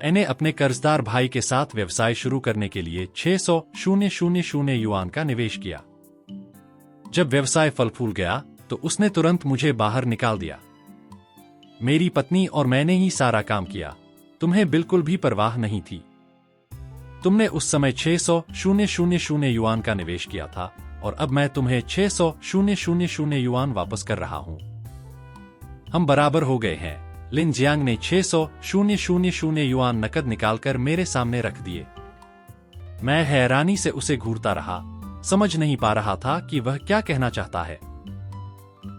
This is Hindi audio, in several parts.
मैंने अपने कर्जदार भाई के साथ व्यवसाय शुरू करने के लिए 600,000 युआन का निवेश किया। जब व्यवसाय फल फूल गया तो उसने तुरंत मुझे बाहर निकाल दिया। मेरी पत्नी और मैंने ही सारा काम किया। तुम्हें बिल्कुल भी परवाह नहीं थी। तुमने उस समय 600,000 युआन का निवेश किया था और अब मैं तुम्हें 600,000 युआन वापस कर रहा हूं। हम बराबर हो गए हैं। लिन जियांग ने 600,000 युआन नकद निकालकर मेरे सामने रख दिए। मैं हैरानी से उसे घूरता रहा, समझ नहीं पा रहा था कि वह क्या कहना चाहता है।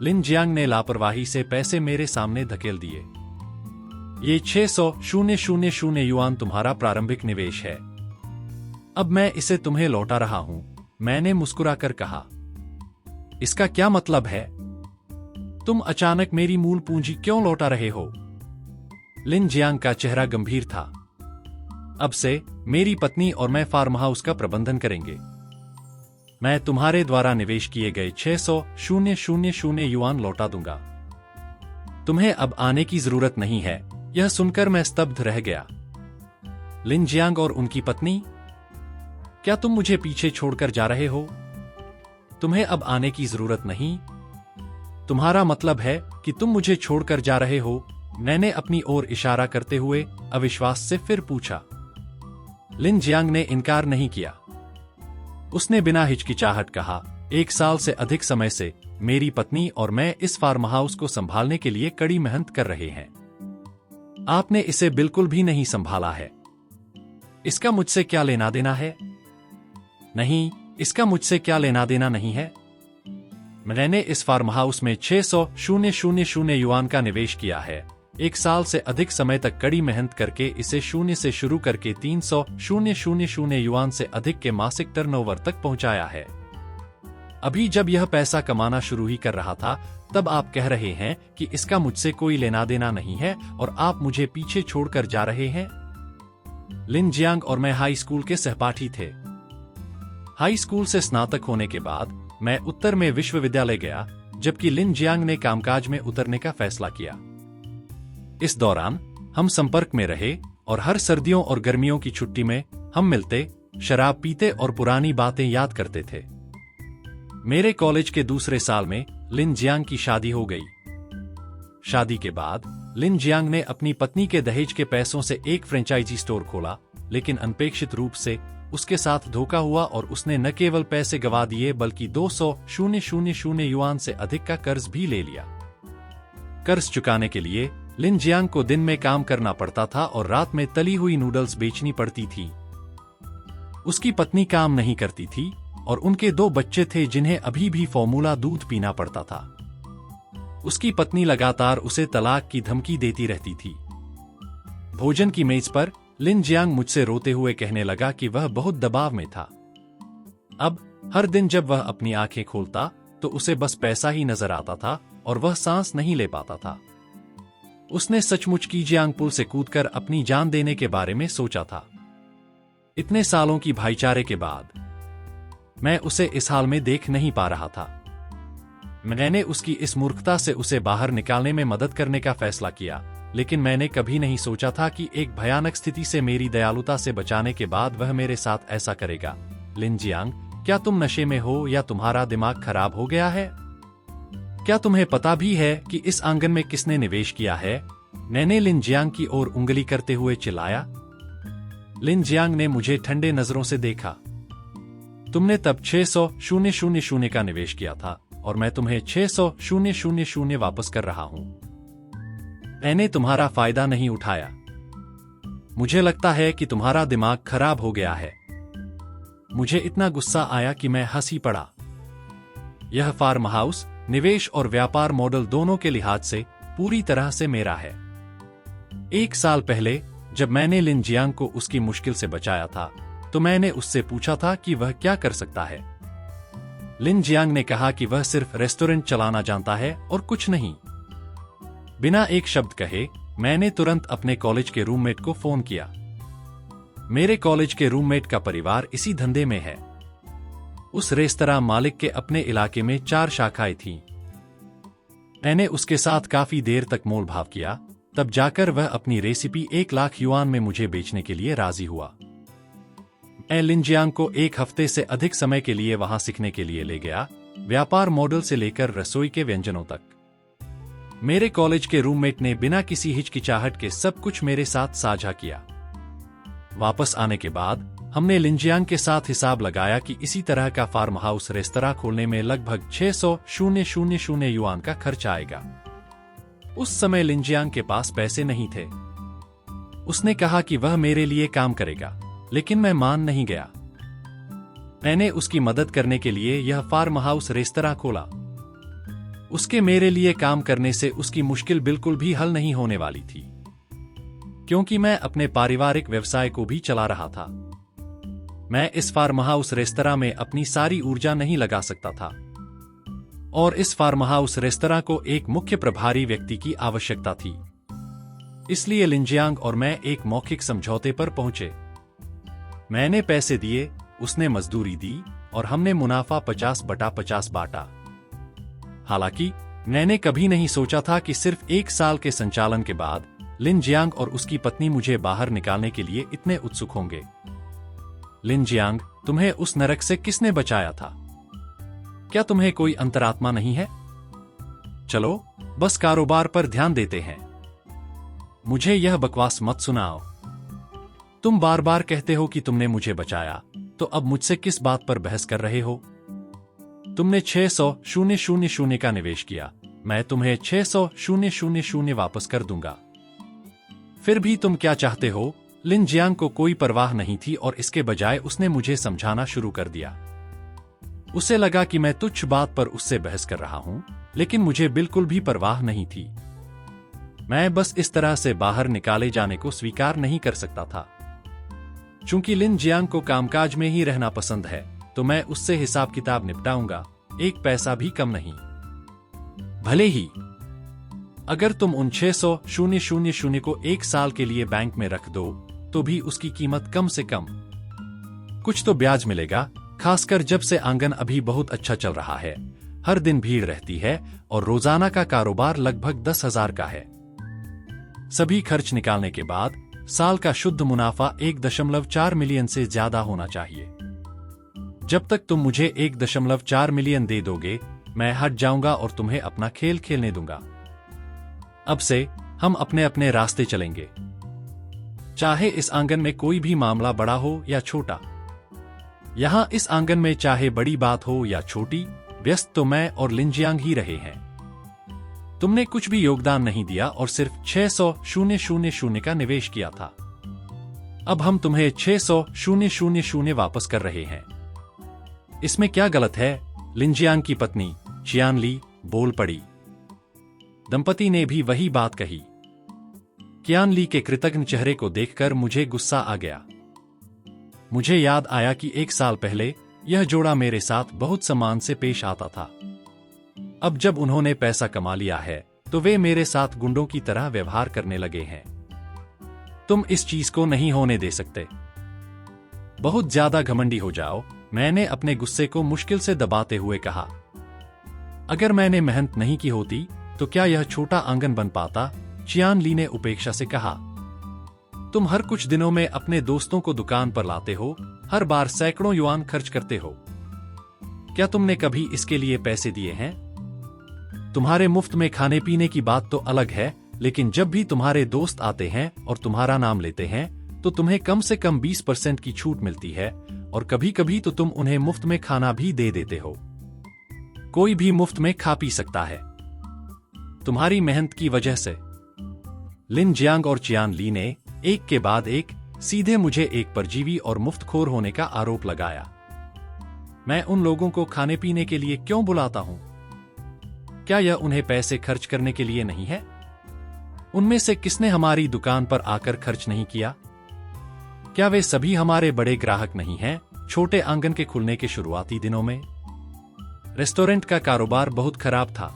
लिन जियांग ने लापरवाही से पैसे मेरे सामने धकेल दिए। ये 600,000 युआन तुम्हारा प्रारंभिक निवेश है। अब मैं इसे तुम्हें लौटा रहा हूं, मैंने मुस्कुराकर कहा। इसका क्या मतलब है? तुम अचानक मेरी मूल पूंजी क्यों लौटा रहे हो? लिन जियांग का चेहरा गंभीर था। अब से मेरी पत्नी और मैं फार्म हाउस का प्रबंधन करेंगे। मैं तुम्हारे द्वारा निवेश किए गए 600,000 युआन लौटा दूंगा। तुम्हें अब आने की जरूरत नहीं है। यह सुनकर मैं स्तब्ध रह गया। लिन जियांग और उनकी पत्नी, क्या तुम मुझे पीछे छोड़कर जा रहे हो? तुम्हें अब आने की जरूरत नहीं? तुम्हारा मतलब है कि तुम मुझे छोड़कर जा रहे हो? मैंने अपनी ओर इशारा करते हुए अविश्वास से फिर पूछा। लिन जियांग ने इनकार नहीं किया। उसने बिना हिचकिचाहट कहा, 1 साल से अधिक समय से मेरी पत्नी और मैं इस फार्म हाउस को संभालने के लिए कड़ी मेहनत कर रहे हैं। आपने इसे बिल्कुल भी नहीं संभाला है। इसका मुझसे क्या लेना देना है? नहीं, इसका मुझसे क्या लेना देना नहीं है। मैंने इस फार्म हाउस में 600,000 युआन का निवेश किया है। 1 साल से अधिक समय तक कड़ी मेहनत करके इसे शून्य से शुरू करके 300,000 युआन से अधिक के मासिक टर्नओवर तक पहुंचाया है। अभी जब यह पैसा कमाना शुरू ही कर रहा था, तब आप कह रहे हैं कि इसका मुझसे कोई लेना देना नहीं है और आप मुझे पीछे छोड़कर जा रहे हैं। लिन जियांग और मैं हाई स्कूल के सहपाठी थे। हाई स्कूल से स्नातक होने के बाद मैं उत्तर में विश्वविद्यालय गया, जबकि लिन जियांग ने कामकाज में उतरने का फैसला किया। इस दौरान हम संपर्क में रहे और हर सर्दियों और गर्मियों की छुट्टी में हम मिलते, शराब पीते और पुरानी बातें याद करते थे। मेरे कॉलेज के दूसरे साल में लिन जियांग की शादी हो गई। शादी के बाद लिन जियांग ने अपनी पत्नी के दहेज के पैसों से एक फ्रेंचाइजी स्टोर खोला, लेकिन अनपेक्षित रूप से उसके साथ धोखा हुआ और उसने न केवल पैसे गंवा दिए बल्कि 200,000 युआन से अधिक का कर्ज भी ले लिया। कर्ज चुकाने के लिए लिन जियांग को दिन में काम करना पड़ता था और रात में तली हुई नूडल्स बेचनी पड़ती थी। उसकी पत्नी काम नहीं करती थी और उनके 2 बच्चे थे जिन्हें अभी भी फॉर्मूला दूध पीना पड़ता था। उसकी पत्नी लगातार उसे तलाक की धमकी देती रहती थी। भोजन की मेज पर लिन जियांग मुझसे रोते हुए कहने लगा कि वह बहुत दबाव में था। अब हर दिन जब वह अपनी आंखें खोलता तो उसे बस पैसा ही नजर आता था और वह सांस नहीं ले पाता था। उसने सचमुच की जियांग पुल से कूदकर अपनी जान देने के बारे में सोचा था। इतने सालों की भाईचारे के बाद मैं उसे इस हाल में देख नहीं पा रहा था। मैंने उसकी इस मूर्खता से उसे बाहर निकालने में मदद करने का फैसला किया, लेकिन मैंने कभी नहीं सोचा था कि एक भयानक स्थिति से मेरी दयालुता से बचाने के बाद वह मेरे साथ ऐसा करेगा। लिन जियांग, क्या तुम नशे में हो या तुम्हारा दिमाग खराब हो गया है? क्या तुम्हें पता भी है कि इस आंगन में किसने निवेश किया है? मैंने लिन जियांग की ओर उंगली करते हुए चिल्लाया। लिन जियांग ने मुझे ठंडे नजरों से देखा। तुमने तब 600,000 का निवेश किया था और मैं तुम्हें 600,000 वापस कर रहा हूं। मैंने तुम्हारा फायदा नहीं उठाया। मुझे लगता है कि तुम्हारा दिमाग खराब हो गया है। मुझे इतना गुस्सा आया कि मैं हंसी पड़ा। यह फार्म हाउस, निवेश और व्यापार मॉडल दोनों के लिहाज से पूरी तरह से मेरा है। 1 साल पहले जब मैंने लिन जियांग को उसकी मुश्किल से बचाया था, तो मैंने उससे पूछा था कि वह क्या कर सकता है। लिन जियांग ने कहा कि वह सिर्फ रेस्टोरेंट चलाना जानता है और कुछ नहीं। बिना एक शब्द कहे मैंने तुरंत अपने कॉलेज के रूममेट को फोन किया। मेरे कॉलेज के रूममेट का परिवार इसी धंधे में है। उस रेस्तरां मालिक के अपने इलाके में 4 शाखाएं थीं। मैंने उसके साथ काफी देर तक मोल भाव किया, तब जाकर वह अपनी रेसिपी 1 लाख युआन में मुझे बेचने के लिए राजी हुआ। मैं लिनजियांग को 1 हफ्ते से अधिक समय के लिए वहां सीखने के लिए ले गया, व्यापार मॉडल से लेकर रसोई के व्यंजनों तक। मेरे कॉलेज के रूममेट ने बिना किसी हिचकिचाहट के सब कुछ मेरे साथ साझा किया। वापस आने के बाद हमने लिनजियांग के साथ हिसाब लगाया कि इसी तरह का फार्म हाउस रेस्तरां खोलने में लगभग 600,000 युआन का खर्च आएगा। उस समय लिनजियांग के पास पैसे नहीं थे। उसने कहा कि वह मेरे लिए काम करेगा, लेकिन मैं मान नहीं गया। मैंने उसकी मदद करने के लिए यह फार्म हाउस रेस्तरां खोला। उसके मेरे लिए काम करने से उसकी मुश्किल बिल्कुल भी हल नहीं होने वाली थी, क्योंकि मैं अपने पारिवारिक व्यवसाय को भी चला रहा था। मैं इस फार्म हाउस रेस्तरां में अपनी सारी ऊर्जा नहीं लगा सकता था, और इस फार्म हाउस रेस्तरां को एक मुख्य प्रभारी व्यक्ति की आवश्यकता थी। इसलिए लिनजियांग और मैं एक मौखिक समझौते पर पहुंचे। मैंने पैसे दिए, उसने मजदूरी दी, और हमने मुनाफा 50/50 बांटा। हालांकि मैंने कभी नहीं सोचा था कि सिर्फ 1 साल के संचालन के बाद लिनजियांग और उसकी पत्नी मुझे बाहर निकालने के लिए इतने उत्सुक होंगे। लिनजियांग, तुम्हें उस नरक से किसने बचाया था? क्या तुम्हें कोई अंतरात्मा नहीं है? चलो बस कारोबार पर ध्यान देते हैं। मुझे यह बकवास मत सुनाओ। तुम बार बार कहते हो कि तुमने मुझे बचाया, तो अब मुझसे किस बात पर बहस कर रहे हो? तुमने 600,000 का निवेश किया, मैं तुम्हें 600,000 वापस कर दूंगा। फिर भी तुम क्या चाहते हो? लिनजियांग को कोई परवाह नहीं थी और इसके बजाय उसने मुझे समझाना शुरू कर दिया। उसे लगा कि मैं तुच्छ बात पर उससे बहस कर रहा हूं, लेकिन मुझे बिल्कुल भी परवाह नहीं थी। मैं बस इस तरह से बाहर निकाले जाने को स्वीकार नहीं कर सकता था। चूंकि लिनजियांग को कामकाज में ही रहना पसंद है, तो मैं उससे हिसाब किताब निपटाऊंगा, 1 पैसा भी कम नहीं। भले ही अगर तुम उन 600,000 को 1 साल के लिए बैंक में रख दो, तो भी उसकी कीमत कम से कम कुछ तो ब्याज मिलेगा, खासकर जब से आंगन अभी बहुत अच्छा चल रहा है। हर दिन भीड़ रहती है और रोजाना का कारोबार लगभग 10,000 का है। सभी खर्च निकालने के बाद साल का शुद्ध मुनाफा 1.4 मिलियन से ज्यादा होना चाहिए। जब तक तुम मुझे 1.4 मिलियन दे दोगे, मैं हट जाऊंगा और तुम्हें अपना खेल खेलने दूंगा। अब से हम अपने अपने रास्ते चलेंगे, चाहे इस आंगन में कोई भी मामला बड़ा हो या छोटा। यहां इस आंगन में चाहे बड़ी बात हो या छोटी, व्यस्त तो मैं और लिनजियांग ही रहे हैं। तुमने कुछ भी योगदान नहीं दिया और सिर्फ 600,000 का निवेश किया था। अब हम तुम्हें 600,000 वापस कर रहे हैं। इसमें क्या गलत है? लिनजियांग की पत्नी चियानली बोल पड़ी। दंपति ने भी वही बात कही। कियानली के कृतज्ञ चेहरे को देखकर मुझे गुस्सा आ गया। मुझे याद आया कि 1 साल पहले यह जोड़ा मेरे साथ बहुत सम्मान से पेश आता था। अब जब उन्होंने पैसा कमा लिया है, तो वे मेरे साथ गुंडों की तरह व्यवहार करने लगे हैं। तुम इस चीज को नहीं होने दे सकते। बहुत ज्यादा घमंडी हो जाओ, मैंने अपने गुस्से को मुश्किल से दबाते हुए कहा। अगर मैंने मेहनत नहीं की होती, तो क्या यह छोटा आंगन बन पाता? चियानली ने उपेक्षा से कहा। तुम हर कुछ दिनों में अपने दोस्तों को दुकान पर लाते हो, हर बार सैकड़ों युआन खर्च करते हो। क्या तुमने कभी इसके लिए पैसे दिए हैं? तुम्हारे मुफ्त में खाने पीने की बात तो अलग है, लेकिन जब भी तुम्हारे दोस्त आते हैं और तुम्हारा नाम लेते हैं, तो तुम्हें कम से कम 20% की छूट मिलती है, और कभी कभी तो तुम उन्हें मुफ्त में खाना भी दे देते हो। कोई भी मुफ्त में खा पी सकता है, तुम्हारी मेहनत की वजह से। लिनजियांग और चियानली ने एक के बाद एक सीधे मुझे एक परजीवी और मुफ्तखोर होने का आरोप लगाया। मैं उन लोगों को खाने पीने के लिए क्यों बुलाता हूं? क्या यह उन्हें पैसे खर्च करने के लिए नहीं है? उनमें से किसने हमारी दुकान पर आकर खर्च नहीं किया? क्या वे सभी हमारे बड़े ग्राहक नहीं हैं? छोटे आंगन के खुलने के शुरुआती दिनों में रेस्टोरेंट का कारोबार बहुत खराब था।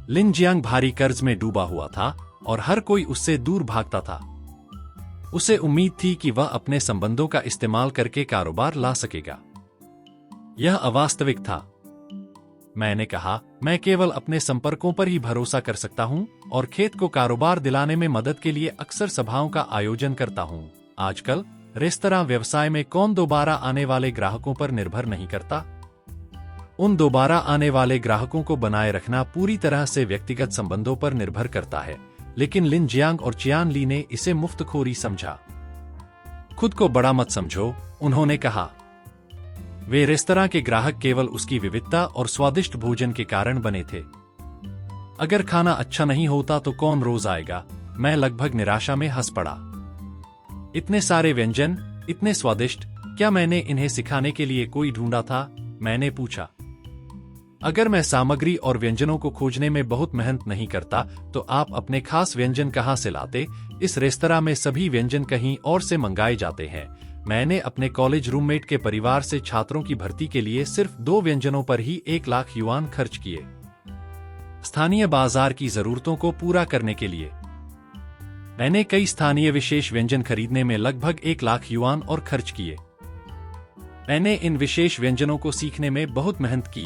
लिनजियांग भारी कर्ज में डूबा हुआ था और हर कोई उससे दूर भागता था। उसे उम्मीद थी कि वह अपने संबंधों का इस्तेमाल करके कारोबार ला सकेगा। यह अवास्तविक था। मैंने कहा, मैं केवल अपने संपर्कों पर ही भरोसा कर सकता हूं और खेत को कारोबार दिलाने में मदद के लिए अक्सर सभाओं का आयोजन करता हूँ। आजकल रेस्तरां व्यवसाय में कौन दोबारा आने वाले ग्राहकों पर निर्भर नहीं करता। उन दोबारा आने वाले ग्राहकों को बनाए रखना पूरी तरह से व्यक्तिगत संबंधों पर निर्भर करता है, लेकिन लिन जियांग और चियान ली ने इसे मुफ्तखोरी समझा। खुद को बड़ा मत समझो, उन्होंने कहा। वे रेस्तरां के ग्राहक केवल उसकी विविधता और स्वादिष्ट भोजन के कारण बने थे। अगर खाना अच्छा नहीं होता तो कौन रोज आएगा। मैं लगभग निराशा में हंस पड़ा। इतने सारे व्यंजन, इतने स्वादिष्ट, क्या मैंने इन्हें सिखाने के लिए कोई ढूंढा था? मैंने पूछा। अगर मैं सामग्री और व्यंजनों को खोजने में बहुत मेहनत नहीं करता तो आप अपने खास व्यंजन कहाँ से लाते? इस रेस्तरां में सभी व्यंजन कहीं और से मंगाए जाते हैं। मैंने अपने कॉलेज रूममेट के परिवार से छात्रों की भर्ती के लिए सिर्फ 2 व्यंजनों पर ही 1 लाख युआन खर्च किए। स्थानीय बाजार की जरूरतों को पूरा करने के लिए मैंने कई स्थानीय विशेष व्यंजन खरीदने में लगभग 1 लाख युआन और खर्च किए। मैंने इन विशेष व्यंजनों को सीखने में बहुत मेहनत की।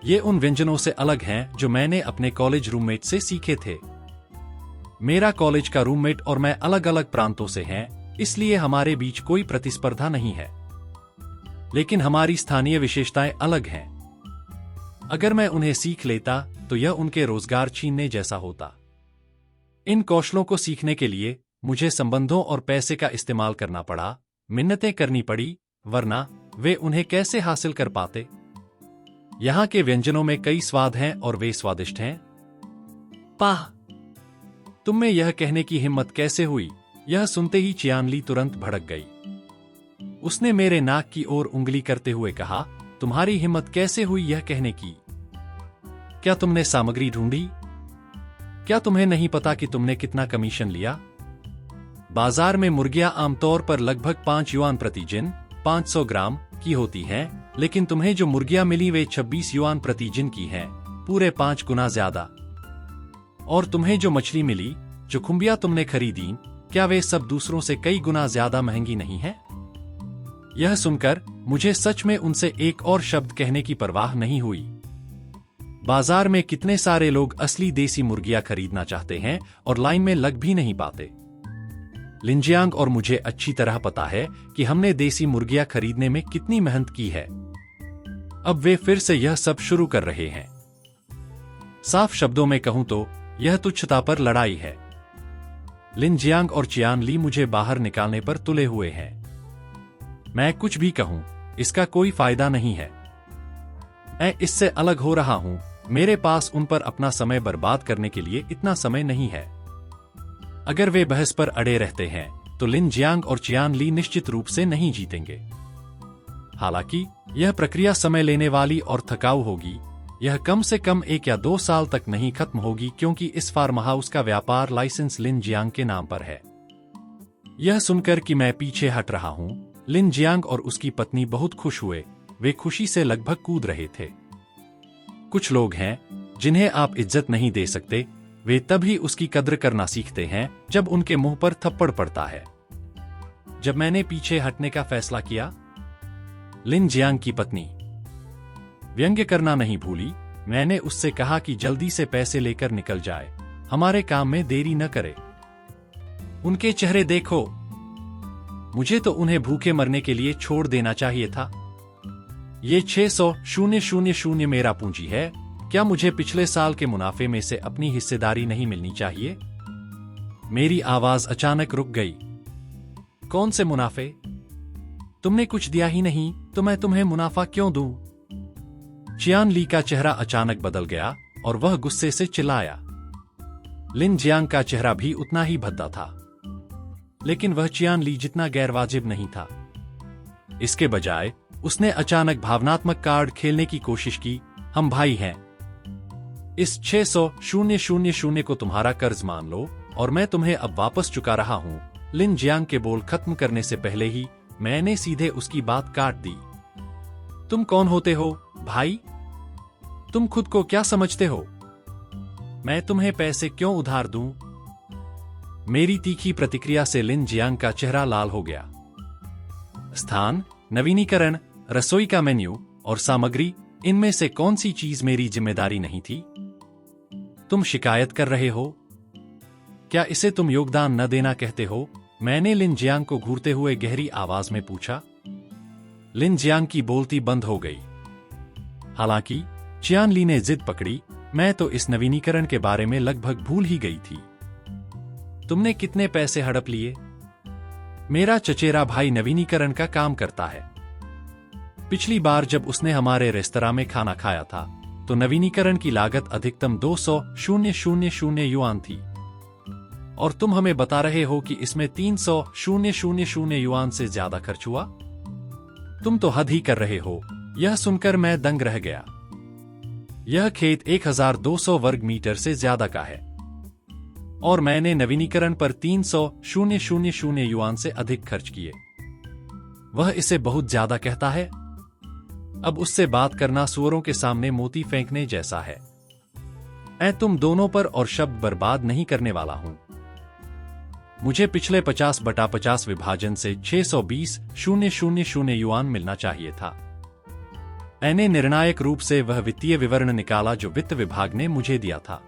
ये उन व्यंजनों से अलग हैं जो मैंने अपने कॉलेज रूममेट से सीखे थे। मेरा कॉलेज का रूममेट और मैं अलग अलग प्रांतों से हैं, इसलिए हमारे बीच कोई प्रतिस्पर्धा नहीं है, लेकिन हमारी स्थानीय विशेषताएं अलग हैं। अगर मैं उन्हें सीख लेता तो यह उनके रोजगार छीनने जैसा होता। इन कौशलों को सीखने के लिए मुझे संबंधों और पैसे का इस्तेमाल करना पड़ा, मिन्नतें करनी पड़ी, वरना वे उन्हें कैसे हासिल कर पाते। यहाँ के व्यंजनों में कई स्वाद हैं और वे स्वादिष्ट हैं। पाह, तुम में यह कहने की हिम्मत कैसे हुई? यह सुनते ही चियान ली तुरंत भड़क गई। उसने मेरे नाक की ओर उंगली करते हुए कहा, तुम्हारी हिम्मत कैसे हुई यह कहने की? क्या तुमने सामग्री ढूंढी? क्या तुम्हें नहीं पता कि तुमने कितना कमीशन लिया? बाजार में मुर्गियां आमतौर पर लगभग 5 युआन प्रति जिन 500 ग्राम की होती हैं, लेकिन तुम्हें जो मुर्गियां मिली वे 26 युआन प्रति जिन की हैं, पूरे 5 गुना ज्यादा। और तुम्हें जो मछली मिली, जो खुम्बियां तुमने खरीदी, क्या वे सब दूसरों से कई गुना ज्यादा महंगी नहीं हैं? यह सुनकर मुझे सच में उनसे एक और शब्द कहने की परवाह नहीं हुई। बाजार में कितने सारे लोग असली देसी मुर्गियां खरीदना चाहते हैं और लाइन में लग भी नहीं पाते। लिन जियांग और मुझे अच्छी तरह पता है कि हमने देसी मुर्गियां खरीदने में कितनी मेहनत की है। अब वे फिर से यह सब शुरू कर रहे हैं। साफ शब्दों में कहूं तो यह तुच्छता पर लड़ाई है। लिन जियांग और चियान ली मुझे बाहर निकालने पर तुले हुए हैं। मैं कुछ भी कहूं, इसका कोई फायदा नहीं है। मैं इससे अलग हो रहा हूं। मेरे पास उन पर अपना समय बर्बाद करने के लिए इतना समय नहीं है। अगर वे बहस पर अड़े रहते हैं तो लिन जियांग और चियान ली निश्चित रूप से नहीं जीतेंगे। हालांकि यह प्रक्रिया समय लेने वाली और थकाऊ होगी। यह कम से कम 1 या 2 साल तक नहीं खत्म होगी, क्योंकि इस फार्म हाउस का व्यापार लाइसेंस लिन जियांग के नाम पर है। यह सुनकर कि मैं पीछे हट रहा हूं, लिन जियांग और उसकी पत्नी बहुत खुश हुए। वे खुशी से लगभग कूद रहे थे। कुछ लोग हैं जिन्हें आप इज्जत नहीं दे सकते, वे तभी उसकी कद्र करना सीखते हैं जब उनके मुंह पर थप्पड़ पड़ता है। जब मैंने पीछे हटने का फैसला किया, लिन जियांग की पत्नी व्यंग्य करना नहीं भूली। मैंने उससे कहा कि जल्दी से पैसे लेकर निकल जाए, हमारे काम में देरी न करे। उनके चेहरे देखो। मुझे तो उन्हें भूखे मरने के लिए छोड़ देना चाहिए था। ये 600,000 मेरा पूंजी है। क्या मुझे पिछले साल के मुनाफे में से अपनी हिस्सेदारी नहीं मिलनी चाहिए? मेरी आवाज अचानक रुक गई। कौन से मुनाफे? तुमने कुछ दिया ही नहीं तो मैं तुम्हें मुनाफा क्यों दूं? चियान ली का चेहरा अचानक बदल गया और वह गुस्से से चिल्लाया। लिन जियांग का चेहरा भी उतना ही भद्दा था, लेकिन वह चियान ली जितना गैरवाजिब नहीं था। इसके बजाय उसने अचानक भावनात्मक कार्ड खेलने की कोशिश की। हम भाई हैं। इस 600,000 को तुम्हारा कर्ज मान लो और मैं तुम्हें अब वापस चुका रहा हूं। लिन जियांग के बोल खत्म करने से पहले ही मैंने सीधे उसकी बात काट दी। तुम कौन होते हो भाई? तुम खुद को क्या समझते हो? मैं तुम्हें पैसे क्यों उधार दूं? मेरी तीखी प्रतिक्रिया से लिन जियांग का चेहरा लाल हो गया। स्थान, नवीनीकरण, रसोई का मेन्यू और सामग्री, इनमें से कौन सी चीज मेरी जिम्मेदारी नहीं थी? तुम शिकायत कर रहे हो? क्या इसे तुम योगदान न देना कहते हो? मैंने लिन जियांग को घूरते हुए गहरी आवाज में पूछा। लिन जियांग की बोलती बंद हो गई। हालांकि चियान ली ने जिद पकड़ी, मैं तो इस नवीनीकरण के बारे में लगभग भूल ही गई थी। तुमने कितने पैसे हड़प लिए? मेरा चचेरा भाई नवीनीकरण का काम करता है। पिछली बार जब उसने हमारे रेस्तरां में खाना खाया था तो नवीनीकरण की लागत अधिकतम 200,000 युआन थी, और तुम हमें बता रहे हो कि इसमें 300,000 युआन से ज्यादा खर्च हुआ। तुम तो हद ही कर रहे हो। यह सुनकर मैं दंग रह गया। यह खेत 1200 वर्ग मीटर से ज्यादा का है, और मैंने नवीनीकरण पर 300,000 युआन से अधिक खर्च किए। वह इसे बहुत ज्यादा कहता है। अब उससे बात करना सुअरों के सामने मोती फेंकने जैसा है। मैं तुम दोनों पर और शब्द बर्बाद नहीं करने वाला हूं। मुझे पिछले 50/50 विभाजन से 620,000 युआन मिलना चाहिए था। मैंने निर्णायक रूप से वह वित्तीय विवरण निकाला जो वित्त विभाग ने मुझे दिया था।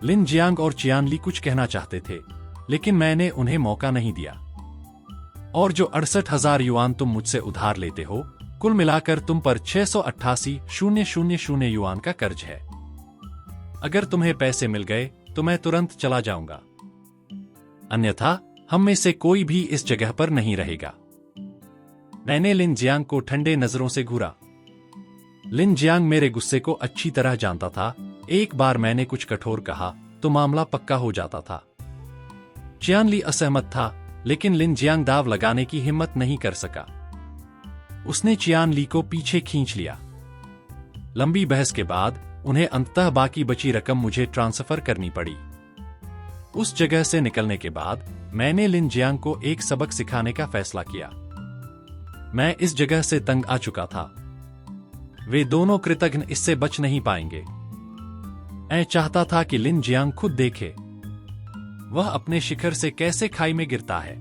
लिन जियांग और चियान ली कुछ कहना चाहते थे, लेकिन मैंने उन्हें मौका नहीं दिया। और जो 68,000 युआन तुम मुझसे उधार लेते हो, कुल मिलाकर तुम पर 688,000 युआन का कर्ज है। अगर तुम्हें पैसे मिल गए तो मैं तुरंत चला जाऊंगा, अन्यथा हम में से कोई भी इस जगह पर नहीं रहेगा। मैंने लिन जियांग को ठंडे नजरों से घूरा। लिन जियांग मेरे गुस्से को अच्छी तरह जानता था। एक बार मैंने कुछ कठोर कहा तो मामला पक्का हो जाता था। चियान ली असहमत था, लेकिन लिन जियांग दाव लगाने की हिम्मत नहीं कर सका। उसने चियान ली को पीछे खींच लिया। लंबी बहस के बाद उन्हें अंततः बाकी बची रकम मुझे ट्रांसफर करनी पड़ी। उस जगह से निकलने के बाद मैंने लिन जियांग को एक सबक सिखाने का फैसला किया। मैं इस जगह से तंग आ चुका था। वे दोनों कृतघ्न इससे बच नहीं पाएंगे। मैं चाहता था कि लिन जियांग खुद देखे वह अपने शिखर से कैसे खाई में गिरता है।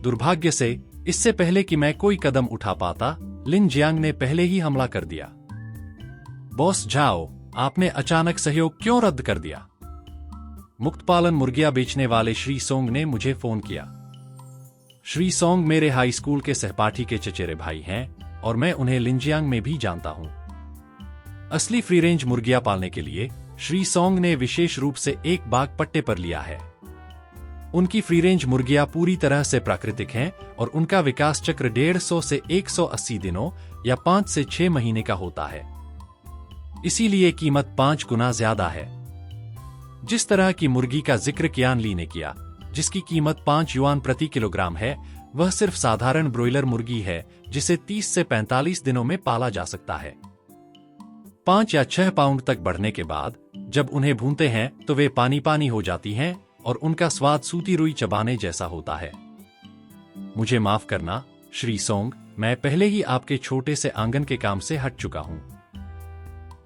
दुर्भाग्य से इससे पहले कि मैं कोई कदम उठा पाता, लिन जियांग ने पहले ही हमला कर दिया। बॉस झाओ, आपने अचानक सहयोग क्यों रद्द कर दिया? मुक्तपालन मुर्गियां बेचने वाले श्री सोंग ने मुझे फोन किया। श्री सोंग मेरे हाई स्कूल के सहपाठी के चचेरे भाई हैं, और मैं उन्हें लिन जियांग में भी जानता हूं। असली फ्री रेंज मुर्गियां पालने के लिए श्री सोंग ने विशेष रूप से एक बाग पट्टे पर लिया है। उनकी फ्री रेंज मुर्गियां पूरी तरह से प्राकृतिक हैं और उनका विकास चक्र 150 से 180 दिनों या 5 से 6 महीने का होता है। इसीलिए कीमत 5 गुना ज्यादा है। जिस तरह की मुर्गी का जिक्र चियान ली ने किया, जिसकी कीमत 5 युआन प्रति किलोग्राम है, वह सिर्फ साधारण ब्रॉयलर मुर्गी है जिसे 30 से 45 दिनों में पाला जा सकता है। 5 या 6 पाउंड तक बढ़ने के बाद जब उन्हें भूनते हैं तो वे पानी पानी हो जाती हैं और उनका स्वाद सूती रुई चबाने जैसा होता है। मुझे माफ करना श्री सोंग, मैं पहले ही आपके छोटे से आंगन के काम से हट चुका हूं।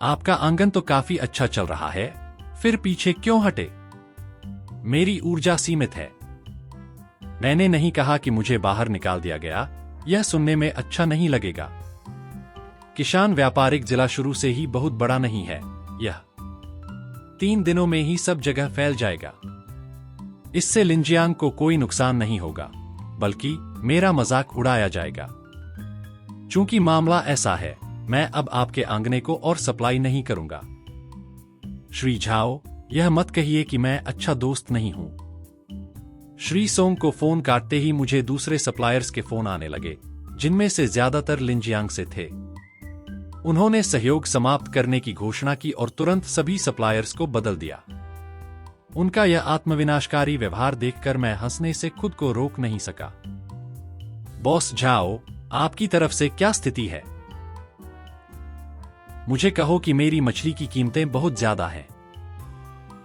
आपका आंगन तो काफी अच्छा चल रहा है, फिर पीछे क्यों हटे? मेरी ऊर्जा सीमित है। मैंने नहीं कहा कि मुझे बाहर निकाल दिया गया, यह सुनने में अच्छा नहीं लगेगा। किसान व्यापारिक जिला शुरू से ही बहुत बड़ा नहीं है। यह 3 दिनों में ही सब जगह फैल जाएगा। इससे लिन जियांग को कोई नुकसान नहीं होगा, बल्कि मेरा मजाक उड़ाया जाएगा। चूंकि मामला ऐसा है, मैं अब आपके आंगने को और सप्लाई नहीं करूंगा। श्री झाओ, यह मत कहिए कि मैं अच्छा दोस्त नहीं हूं। श्री सोंग को फोन काटते ही मुझे दूसरे सप्लायर्स के फोन आने लगे, जिनमें से ज्यादातर लिन जियांग से थे। उन्होंने सहयोग समाप्त करने की घोषणा की और तुरंत सभी सप्लायर्स को बदल दिया। उनका यह आत्मविनाशकारी व्यवहार देखकर मैं हंसने से खुद को रोक नहीं सका। बॉस झाओ, आपकी तरफ से क्या स्थिति है? मुझे कहो कि मेरी मछली की कीमतें बहुत ज्यादा हैं।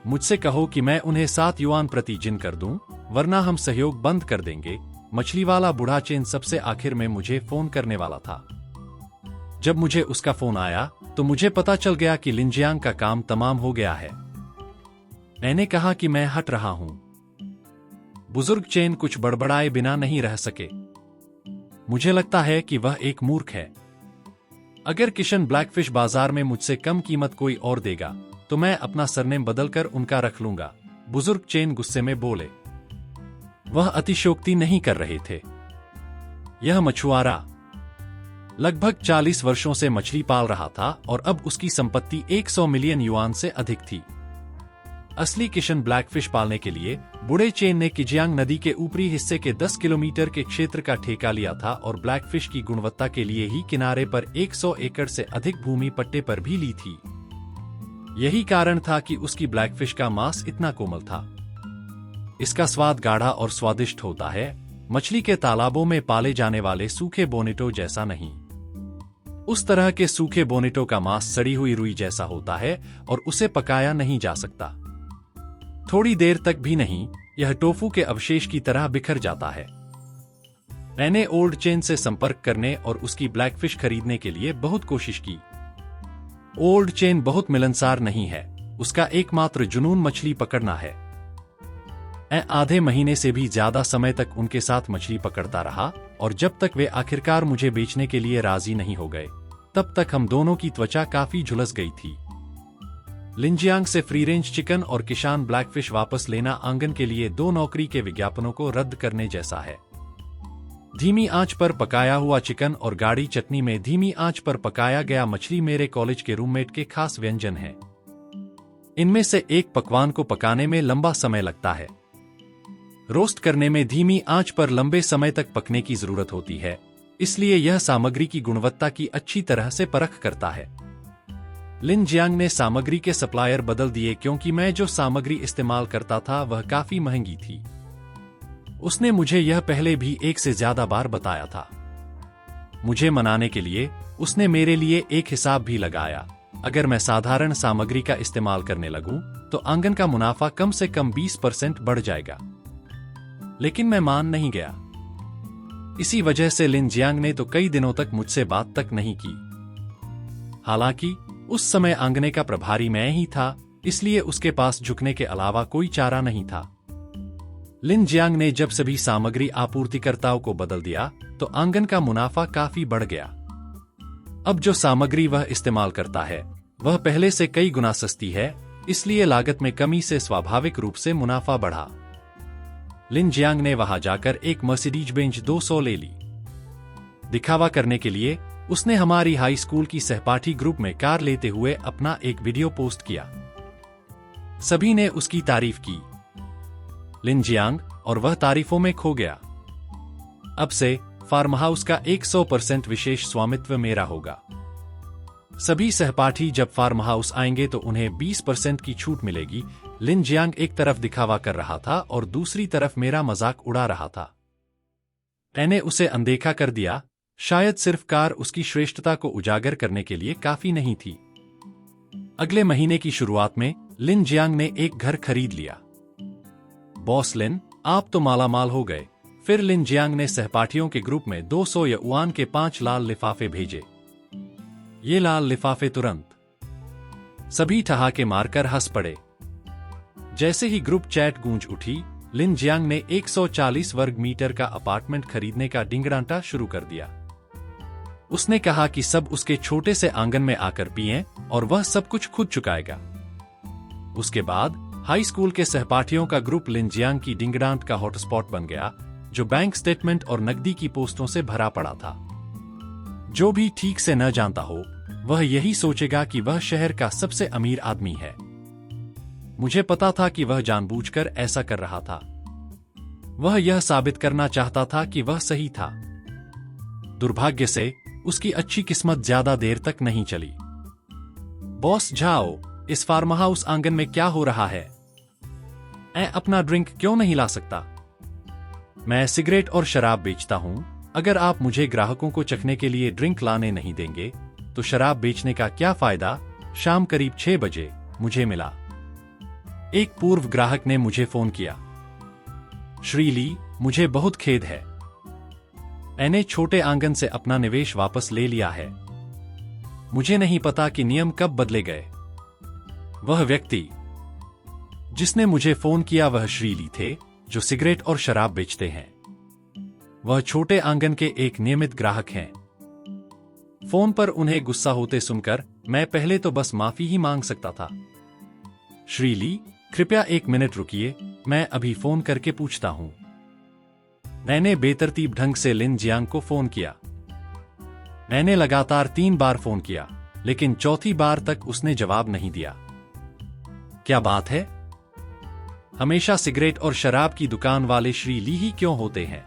मुझसे कहो कि मैं उन्हें 7 युआन प्रति जिन कर दूं, वरना हम सहयोग बंद कर देंगे। मछली वाला बूढ़ा चेन सबसे आखिर में मुझे फोन करने वाला था। जब मुझे उसका फोन आया तो मुझे पता चल गया कि लिन जियांग का काम तमाम हो गया है। मैंने कहा कि मैं हट रहा हूं। बुजुर्ग चेन कुछ बड़बड़ाए बिना नहीं रह सके। मुझे लगता है कि वह एक मूर्ख है। अगर किशन ब्लैकफिश बाजार में मुझसे कम कीमत कोई और देगा तो मैं अपना सरनेम बदलकर उनका रख लूंगा, बुजुर्ग चेन गुस्से में बोले। वह अतिशयोक्ति नहीं कर रहे थे। यह मछुआरा लगभग 40 वर्षों से मछली पाल रहा था और अब उसकी संपत्ति 100 मिलियन युआन से अधिक थी। असली किशन ब्लैकफिश पालने के लिए बूढ़े चेन ने किजियांग नदी के ऊपरी हिस्से के 10 किलोमीटर के क्षेत्र का ठेका लिया था और ब्लैकफिश की गुणवत्ता के लिए ही किनारे पर 100 एकड़ से अधिक भूमि पट्टे पर भी ली थी। यही कारण था कि उसकी ब्लैकफिश का मांस इतना कोमल था। इसका स्वाद गाढ़ा और स्वादिष्ट होता है, मछली के तालाबों में पाले जाने वाले सूखे बोनेटो जैसा नहीं। उस तरह के सूखे बोनेटो का मांस सड़ी हुई रुई जैसा होता है और उसे पकाया नहीं जा सकता। थोड़ी देर तक भी नहीं, यह टोफू के अवशेष की तरह बिखर जाता है। मैंने ओल्ड चेन से संपर्क करने और उसकी ब्लैकफिश खरीदने के लिए बहुत कोशिश की। ओल्ड चेन बहुत मिलनसार नहीं है, उसका एकमात्र जुनून मछली पकड़ना है। मैं आधे महीने से भी ज्यादा समय तक उनके साथ मछली पकड़ता रहा और जब तक वे आखिरकार मुझे बेचने के लिए राजी नहीं हो गए, तब तक हम दोनों की त्वचा काफी झुलस गई थी। लिनजियांग से फ्री रेंज चिकन और किसान ब्लैकफिश वापस लेना आंगन के लिए 2 नौकरी के विज्ञापनों को रद्द करने जैसा है। धीमी आंच पर पकाया हुआ चिकन और गाढ़ी चटनी में धीमी आंच पर पकाया गया मछली मेरे कॉलेज के रूममेट के खास व्यंजन हैं। इनमें से एक पकवान को पकाने में लंबा समय लगता है। रोस्ट करने में धीमी आंच पर लंबे समय तक पकने की जरूरत होती है, इसलिए यह सामग्री की गुणवत्ता की अच्छी तरह से परख करता है। लिनजियांग ने सामग्री के सप्लायर बदल दिए क्योंकि मैं जो सामग्री इस्तेमाल करता था वह काफी महंगी थी। उसने मुझे यह पहले भी 1 से ज्यादा बार बताया था। मुझे मनाने के लिए उसने मेरे लिए एक हिसाब भी लगाया। अगर मैं साधारण सामग्री का इस्तेमाल करने लगूं, तो आंगन का मुनाफा कम से कम 20% बढ़ जाएगा। लेकिन मैं मान नहीं गया। इसी वजह से लिनजियांग ने तो कई दिनों तक मुझसे बात तक नहीं की। हालांकि उस समय आंगने का प्रभारी मैं ही था, इसलिए उसके पास झुकने के अलावा कोई चारा नहीं था। लिनजियांग ने जब सभी सामग्री आपूर्तिकर्ताओं को बदल दिया, तो आंगन का मुनाफा काफी बढ़ गया। अब जो सामग्री वह इस्तेमाल करता है, वह पहले से कई गुना सस्ती है, इसलिए लागत में कमी से स्वाभाविक रूप से मुनाफा बढ़ा। लिनजियांग ने वहां जाकर एक मर्सिडीज बेंज 200 ले ली। दिखावा करने के लिए उसने हमारी हाई स्कूल की सहपाठी ग्रुप में कार लेते हुए अपना एक वीडियो पोस्ट किया। सभी ने उसकी तारीफ की। लिनजियांग और वह तारीफों में खो गया। अब से फार्म हाउस का 100% विशेष स्वामित्व मेरा होगा। सभी सहपाठी जब फार्म हाउस आएंगे तो उन्हें 20% की छूट मिलेगी। लिनजियांग एक तरफ दिखावा कर रहा था और दूसरी तरफ मेरा मजाक उड़ा रहा था। मैंने उसे अनदेखा कर दिया। शायद सिर्फ कार उसकी श्रेष्ठता को उजागर करने के लिए काफी नहीं थी। अगले महीने की शुरुआत में लिनजियांग ने एक घर खरीद लिया। बॉस लिन, आप तो मालामाल हो गए। फिर लिनजियांग ने सहपाठियों के ग्रुप में 200 युआन के 5 लाल लिफाफे भेजे। ये लाल लिफाफे तुरंत सभी ठहाके मारकर हंस पड़े। जैसे ही ग्रुप चैट गूंज उठी, लिनजियांग ने 140 वर्ग मीटर का अपार्टमेंट खरीदने का डिंगडांटा शुरू कर दिया। उसने कहा कि सब उसके छोटे से आंगन में आकर पिएं और वह सब कुछ खुद चुकाएगा। उसके बाद हाई स्कूल के सहपाठियों का ग्रुप लिनजियांग की डिंगडांट का हॉटस्पॉट बन गया, जो बैंक स्टेटमेंट और नकदी की पोस्टों से भरा पड़ा था। जो भी ठीक से न जानता हो, वह यही सोचेगा कि वह शहर का सबसे अमीर आदमी है। मुझे पता था कि वह जानबूझकर ऐसा कर रहा था। वह यह साबित करना चाहता था कि वह सही था। दुर्भाग्य से उसकी अच्छी किस्मत ज्यादा देर तक नहीं चली। बॉस झाओ, इस फार्म हाउस आंगन में क्या हो रहा है? मैं अपना ड्रिंक क्यों नहीं ला सकता? मैं सिगरेट और शराब बेचता हूं। अगर आप मुझे ग्राहकों को चखने के लिए ड्रिंक लाने नहीं देंगे, तो शराब बेचने का क्या फायदा? शाम करीब 6 बजे मुझे मिला। एक पूर्व ग्राहक ने मुझे फोन किया। श्री ली, मुझे बहुत खेद है। मैंने छोटे आंगन से अपना निवेश वापस ले लिया है। मुझे नहीं पता कि नियम कब बदले गए। वह व्यक्ति जिसने मुझे फोन किया वह श्री ली थे, जो सिगरेट और शराब बेचते हैं। वह छोटे आंगन के एक नियमित ग्राहक हैं। फोन पर उन्हें गुस्सा होते सुनकर मैं पहले तो बस माफी ही मांग सकता था। श्रीली, कृपया 1 मिनट रुकिए, मैं अभी फोन करके पूछता हूं। मैंने बेतरतीब ढंग से लिन जियांग को फोन किया। मैंने लगातार 3 बार फोन किया, लेकिन चौथी बार तक उसने जवाब नहीं दिया। क्या बात है? हमेशा सिगरेट और शराब की दुकान वाले श्री ली ही क्यों होते हैं?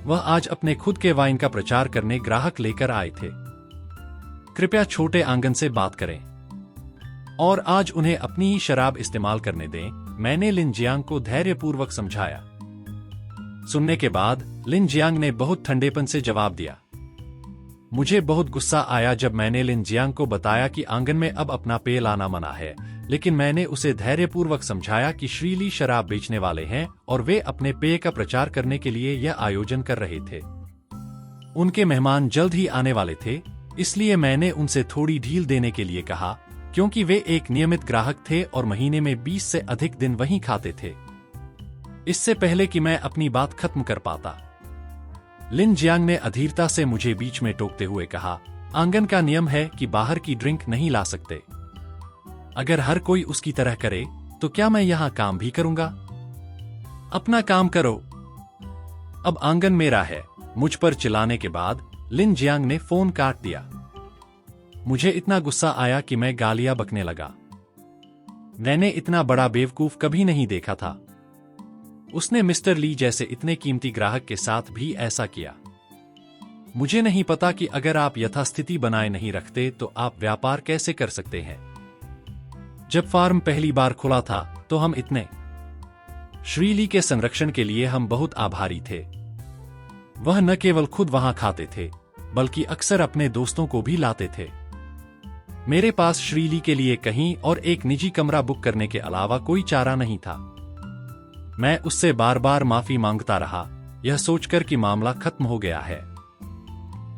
वह आज अपने खुद के वाइन का प्रचार करने ग्राहक लेकर आए थे। कृपया छोटे आंगन से बात करें और आज उन्हें अपनी ही शराब इस्तेमाल करने दें, मैंने लिन जियांग को धैर्यपूर्वक समझाया। सुनने के बाद लिन जियांग ने बहुत ठंडेपन से जवाब दिया। मुझे बहुत गुस्सा आया जब मैंने लिन जियांग को बताया कि आंगन में अब अपना पेय लाना मना है, लेकिन मैंने उसे धैर्यपूर्वक समझाया कि श्रीली शराब बेचने वाले हैं और वे अपने पेय का प्रचार करने के लिए यह आयोजन कर रहे थे। उनके मेहमान जल्द ही आने वाले थे, इसलिए मैंने उनसे थोड़ी ढील देने के लिए कहा, क्योंकि वे एक नियमित ग्राहक थे और महीने में 20 से अधिक दिन वहीं खाते थे। इससे पहले कि मैं अपनी बात खत्म कर पाता, लिन जियांग ने अधीरता से मुझे बीच में टोकते हुए कहा, आंगन का नियम है कि बाहर की ड्रिंक नहीं ला सकते। अगर हर कोई उसकी तरह करे तो क्या मैं यहां काम भी करूंगा? अपना काम करो, अब आंगन मेरा है। मुझ पर चिल्लाने के बाद लिन जियांग ने फोन काट दिया। मुझे इतना गुस्सा आया कि मैं गालियां बकने लगा। मैंने इतना बड़ा बेवकूफ कभी नहीं देखा था। उसने मिस्टर ली जैसे इतने कीमती ग्राहक के साथ भी ऐसा किया। मुझे नहीं पता कि अगर आप यथास्थिति बनाए नहीं रखते तो आप व्यापार कैसे कर सकते हैं। जब फार्म पहली बार खुला था तो हम इतने श्रीली के संरक्षण के लिए हम बहुत आभारी थे। वह न केवल खुद वहां खाते थे, बल्कि अक्सर अपने दोस्तों को भी लाते थे। मेरे पास श्रीली के लिए कहीं और एक निजी कमरा बुक करने के अलावा कोई चारा नहीं था। मैं उससे बार बार माफी मांगता रहा, यह सोचकर कि मामला खत्म हो गया है।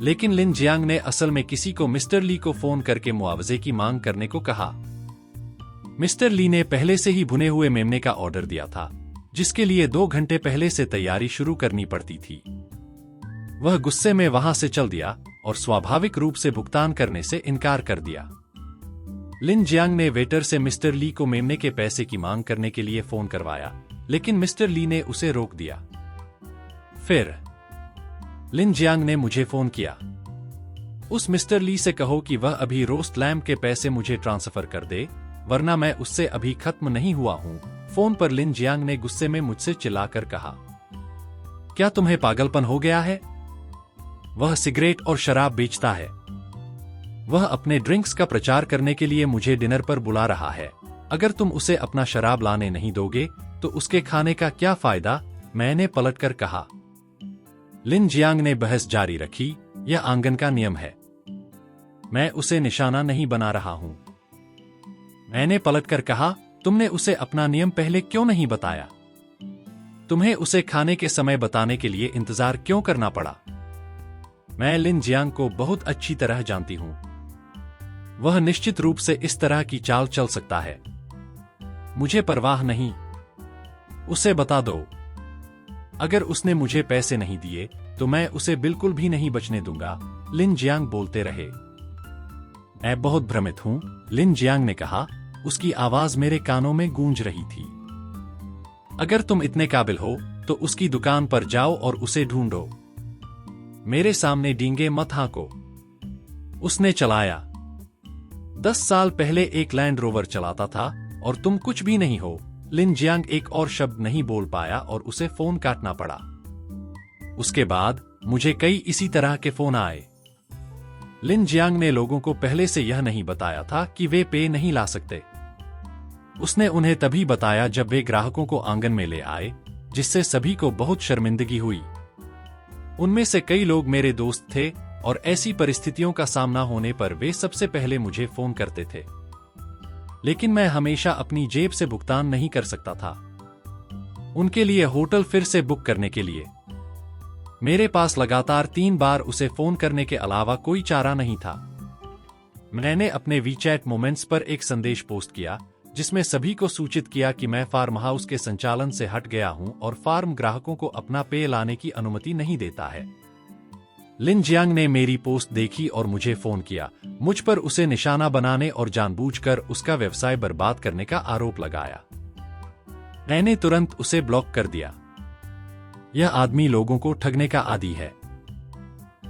लेकिन लिन जियांग ने असल में किसी को मिस्टर ली को फोन करके मुआवजे की मांग करने को कहा। मिस्टर ली ने पहले से ही भुने हुए मेमने का ऑर्डर दिया था, जिसके लिए 2 घंटे पहले से तैयारी शुरू करनी पड़ती थी। वह गुस्से में वहां से चल दिया और स्वाभाविक रूप से भुगतान करने से इनकार कर दिया। लिन जियांग ने वेटर से मिस्टर ली को मेमने के पैसे की मांग करने के लिए फोन करवाया, लेकिन मिस्टर ली ने उसे रोक दिया। फिर लिन जियांग ने मुझे फोन किया। उस मिस्टर ली से कहो कि वह अभी रोस्ट लैम्प के पैसे मुझे ट्रांसफर कर दे, वरना मैं उससे अभी खत्म नहीं हुआ हूं। फोन पर लिन जियांग ने गुस्से में मुझसे चिल्लाकर कहा, क्या तुम्हें पागलपन हो गया है? वह सिगरेट और शराब बेचता है। वह अपने ड्रिंक्स का प्रचार करने के लिए मुझे डिनर पर बुला रहा है। अगर तुम उसे अपना शराब लाने नहीं दोगे तो उसके खाने का क्या फायदा? मैंने पलटकर कहा। लिन जियांग ने बहस जारी रखी, यह आंगन का नियम है। मैं उसे निशाना नहीं बना रहा हूं। मैंने पलटकर कहा, तुमने उसे अपना नियम पहले क्यों नहीं बताया? तुम्हें उसे खाने के समय बताने के लिए इंतजार क्यों करना पड़ा? मैं लिन जियांग को बहुत अच्छी तरह जानती हूं। वह निश्चित रूप से इस तरह की चाल चल सकता है। मुझे परवाह नहीं, उसे बता दो। अगर उसने मुझे पैसे नहीं दिए तो मैं उसे बिल्कुल भी नहीं बचने दूंगा, लिन जियांग बोलते रहे। मैं बहुत भ्रमित हूं, लिन जियांग ने कहा। उसकी आवाज मेरे कानों में गूंज रही थी। अगर तुम इतने काबिल हो तो उसकी दुकान पर जाओ और उसे ढूंढो। मेरे सामने डींगे मत हाँको। उसने चलाया। 10 साल पहले एक लैंड रोवर चलाता था और तुम कुछ भी नहीं हो। लिन जियांग एक और शब्द नहीं बोल पाया और उसे फोन काटना पड़ा। उसके बाद मुझे कई इसी तरह के फोन आए। लिन जियांग ने लोगों को पहले से यह नहीं बताया था कि वे पेय नहीं ला सकते। उसने उन्हें तभी बताया जब वे ग्राहकों को आंगन में ले आए, जिससे सभी को बहुत शर्मिंदगी हुई। उनमें से कई लोग मेरे दोस्त थे और ऐसी परिस्थितियों का सामना होने पर वे सबसे पहले मुझे फोन करते थे। लेकिन मैं हमेशा अपनी जेब से भुगतान नहीं कर सकता था। उनके लिए होटल फिर से बुक करने के लिए मेरे पास लगातार 3 बार उसे फोन करने के अलावा कोई चारा नहीं था। मैंने अपने वीचैट मोमेंट्स पर एक संदेश पोस्ट किया जिसमें सभी को सूचित किया कि मैं फार्म हाउस के संचालन से हट गया हूं और फार्म ग्राहकों को अपना पेय लाने की अनुमति नहीं देता है। लिन जियांग ने मेरी पोस्ट देखी और मुझे फोन किया। मुझ पर उसे निशाना बनाने और जानबूझकर उसका व्यवसाय बर्बाद करने का आरोप लगाया। मैंने तुरंत उसे ब्लॉक कर दिया। यह आदमी लोगों को ठगने का आदी है।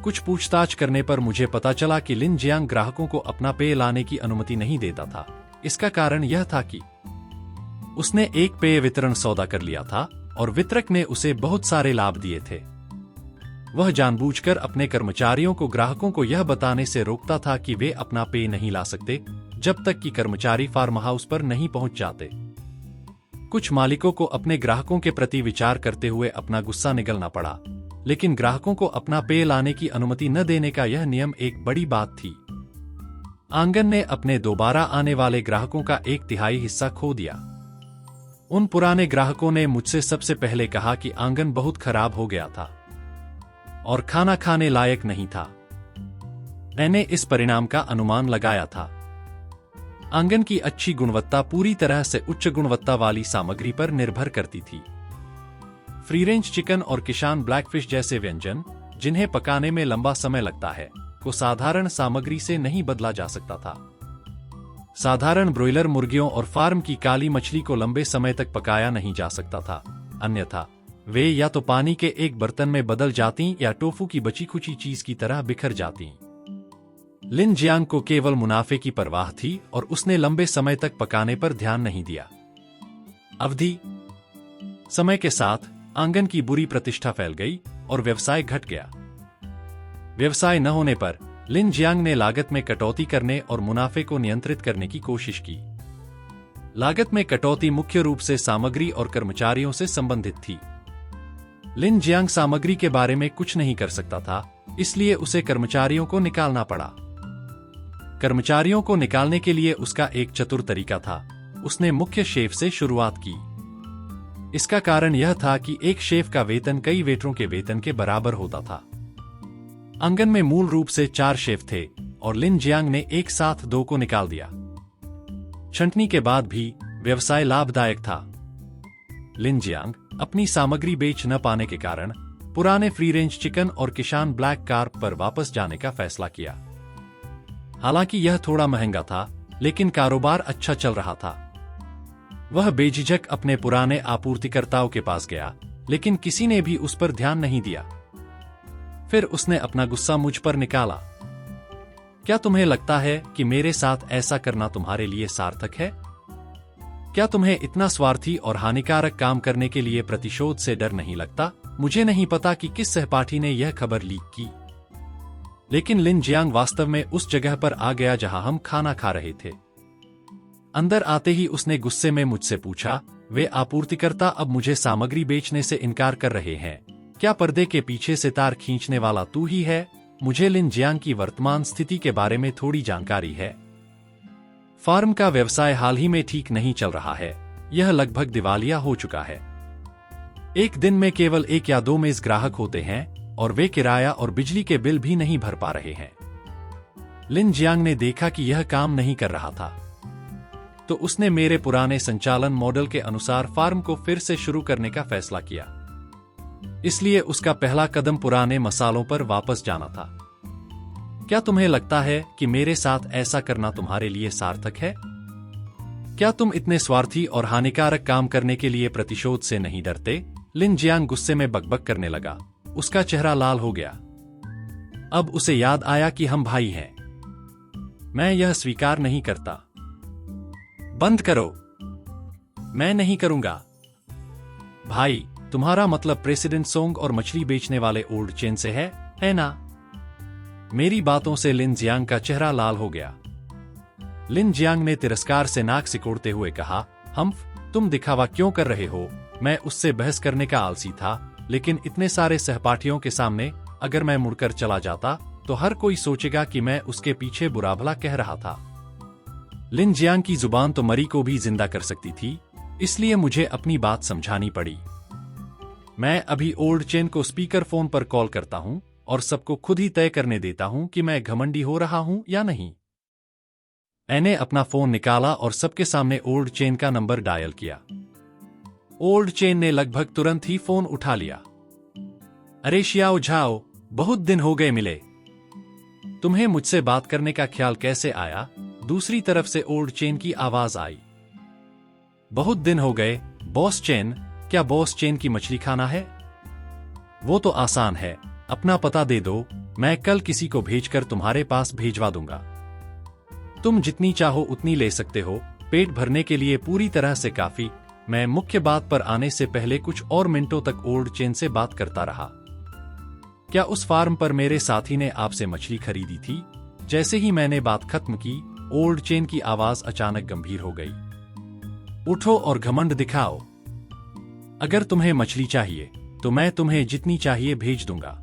कुछ पूछताछ करने पर मुझे पता चला कि लिन जियांग ग्राहकों को अपना पेय लाने की अनुमति नहीं देता था। इसका कारण यह था कि उसने एक पेय वितरण सौदा कर लिया था और वितरक ने उसे बहुत सारे लाभ दिए थे। वह जानबूझकर अपने कर्मचारियों को ग्राहकों को यह बताने से रोकता था कि वे अपना पेय नहीं ला सकते जब तक कि कर्मचारी फार्म हाउस पर नहीं पहुंच जाते। कुछ मालिकों को अपने ग्राहकों के प्रति विचार करते हुए अपना गुस्सा निगलना पड़ा, लेकिन ग्राहकों को अपना पेय लाने की अनुमति न देने का यह नियम एक बड़ी बात थी। आंगन ने अपने दोबारा आने वाले ग्राहकों का 1/3 हिस्सा खो दिया। उन पुराने ग्राहकों ने मुझसे सबसे पहले कहा कि आंगन बहुत खराब हो गया था और खाना खाने लायक नहीं था। मैंने इस परिणाम का अनुमान लगाया था। आंगन की अच्छी गुणवत्ता पूरी तरह से उच्च गुणवत्ता वाली सामग्री पर निर्भर करती थी। फ्री रेंज चिकन और किशान ब्लैकफिश जैसे व्यंजन, जिन्हें पकाने में लंबा समय लगता है, को साधारण सामग्री से नहीं बदला जा सकता था। साधारण ब्रॉयलर मुर्गियों और फार्म की काली मछली को लंबे समय तक पकाया नहीं जा सकता था, अन्यथा वे या तो पानी के एक बर्तन में बदल जाती या टोफू की बची खुची चीज की तरह बिखर जाती। लिन जियांग को केवल मुनाफे की परवाह थी और उसने लंबे समय तक पकाने पर ध्यान नहीं दिया। अवधि समय के साथ आंगन की बुरी प्रतिष्ठा फैल गई और व्यवसाय घट गया। व्यवसाय न होने पर लिन जियांग ने लागत में कटौती करने और मुनाफे को नियंत्रित करने की कोशिश की। लागत में कटौती मुख्य रूप से सामग्री और कर्मचारियों से संबंधित थी। लिन जियांग सामग्री के बारे में कुछ नहीं कर सकता था, इसलिए उसे कर्मचारियों को निकालना पड़ा। कर्मचारियों को निकालने के लिए उसका एक चतुर तरीका था। उसने मुख्य शेफ से शुरुआत की। इसका कारण यह था कि एक शेफ का वेतन कई वेटरों के वेतन के बराबर होता था। आंगन में मूल रूप से 4 शेफ थे और लिन जियांग ने एक साथ 2 को निकाल दिया। छंटनी के बाद भी व्यवसाय लाभदायक था। लिन जियांग अपनी सामग्री बेच न पाने के कारण पुराने फ्री रेंज चिकन और किशान ब्लैक कार्प पर वापस जाने का फैसला किया। हालांकि यह थोड़ा महंगा था, लेकिन कारोबार अच्छा चल रहा था। वह बेझिझक अपने पुराने आपूर्तिकर्ताओं के पास गया, लेकिन किसी ने भी उस पर ध्यान नहीं दिया। फिर उसने अपना गुस्सा मुझ पर निकाला। क्या तुम्हें लगता है कि मेरे साथ ऐसा करना तुम्हारे लिए सार्थक है? क्या तुम्हें इतना स्वार्थी और हानिकारक काम करने के लिए प्रतिशोध से डर नहीं लगता? मुझे नहीं पता कि किस सहपाठी ने यह खबर लीक की, लेकिन लिन जियांग वास्तव में उस जगह पर आ गया जहां हम खाना खा रहे थे। अंदर आते ही उसने गुस्से में मुझसे पूछा, वे आपूर्तिकर्ता अब मुझे सामग्री बेचने से इनकार कर रहे हैं। क्या पर्दे के पीछे से तार खींचने वाला तू ही है? मुझे लिन जियांग की वर्तमान स्थिति के बारे में थोड़ी जानकारी है। फार्म का व्यवसाय हाल ही में ठीक नहीं चल रहा है। यह लगभग दिवालिया हो चुका है। एक दिन में केवल 1 या 2 मेज ग्राहक होते हैं और वे किराया और बिजली के बिल भी नहीं भर पा रहे हैं। लिन जियांग ने देखा कि यह काम नहीं कर रहा था, तो उसने मेरे पुराने संचालन मॉडल के अनुसार फार्म को फिर से शुरू करने का फैसला किया। इसलिए उसका पहला कदम पुराने मसालों पर वापस जाना था। क्या तुम्हें लगता है कि मेरे साथ ऐसा करना तुम्हारे लिए सार्थक है? क्या तुम इतने स्वार्थी और हानिकारक काम करने के लिए प्रतिशोध से नहीं डरते? लिन जियांग गुस्से में बकबक करने लगा। उसका चेहरा लाल हो गया। अब उसे याद आया कि हम भाई हैं। मैं यह स्वीकार नहीं करता। बंद करो। मैं नहीं करूंगा। भाई, तुम्हारा मतलब प्रेसिडेंट सोंग और मछली बेचने वाले ओल्ड चेन से है ना? मेरी बातों से लिन जियांग का चेहरा लाल हो गया। लिन जियांग ने तिरस्कार से नाक सिकोड़ते हुए कहा, तुम दिखावा क्यों कर रहे हो? मैं उससे बहस करने का आलसी था, लेकिन इतने सारे सहपाठियों के सामने अगर मैं मुड़कर चला जाता तो हर कोई सोचेगा कि मैं उसके पीछे बुरा भला कह रहा था। लिन जियांग की जुबान तो मरी को भी जिंदा कर सकती थी, इसलिए मुझे अपनी बात समझानी पड़ी। मैं अभी ओल्ड चेन को स्पीकर फोन पर कॉल करता हूं और सबको खुद ही तय करने देता हूं कि मैं घमंडी हो रहा हूं या नहीं। मैंने अपना फोन निकाला और सबके सामने ओल्ड चेन का नंबर डायल किया। ओल्ड चेन ने लगभग तुरंत ही फोन उठा लिया। अरे शियाओ झाओ, बहुत दिन हो गए मिले। तुम्हें मुझसे बात करने का ख्याल कैसे आया? दूसरी तरफ से ओल्ड चेन की आवाज आई। बहुत दिन हो गए बॉस चेन। क्या बॉस चेन की मछली खाना है? वो तो आसान है, अपना पता दे दो, मैं कल किसी को भेजकर तुम्हारे पास भेजवा दूंगा। तुम जितनी चाहो उतनी ले सकते हो, पेट भरने के लिए पूरी तरह से काफी। मैं मुख्य बात पर आने से पहले कुछ और मिनटों तक ओल्ड चेन से बात करता रहा। क्या उस फार्म पर मेरे साथी ने आपसे मछली खरीदी थी? जैसे ही मैंने बात खत्म की, ओल्ड चेन की आवाज अचानक गंभीर हो गई। उठो और घमंड दिखाओ। अगर तुम्हें मछली चाहिए तो मैं तुम्हें जितनी चाहिए भेज दूंगा,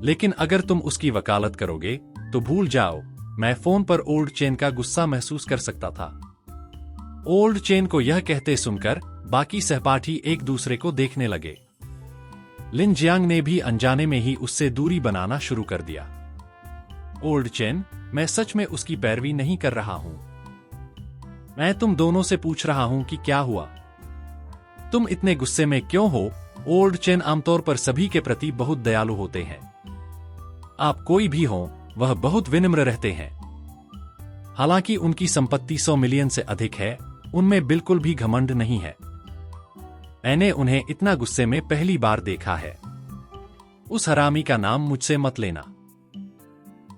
लेकिन अगर तुम उसकी वकालत करोगे तो भूल जाओ। मैं फोन पर ओल्ड चेन का गुस्सा महसूस कर सकता था। ओल्ड चेन को यह कहते सुनकर बाकी सहपाठी एक दूसरे को देखने लगे। लिन जियांग ने भी अनजाने में ही उससे दूरी बनाना शुरू कर दिया। ओल्ड चेन, मैं सच में उसकी पैरवी नहीं कर रहा हूं। मैं तुम दोनों से पूछ रहा हूं कि क्या हुआ। तुम इतने गुस्से में क्यों हो? ओल्ड चेन आमतौर पर सभी के प्रति बहुत दयालु होते हैं। आप कोई भी हो, वह बहुत विनम्र रहते हैं। हालांकि उनकी संपत्ति 100 मिलियन से अधिक है, उनमें बिल्कुल भी घमंड नहीं है। मैंने उन्हें इतना गुस्से में पहली बार देखा है। उस हरामी का नाम मुझसे मत लेना।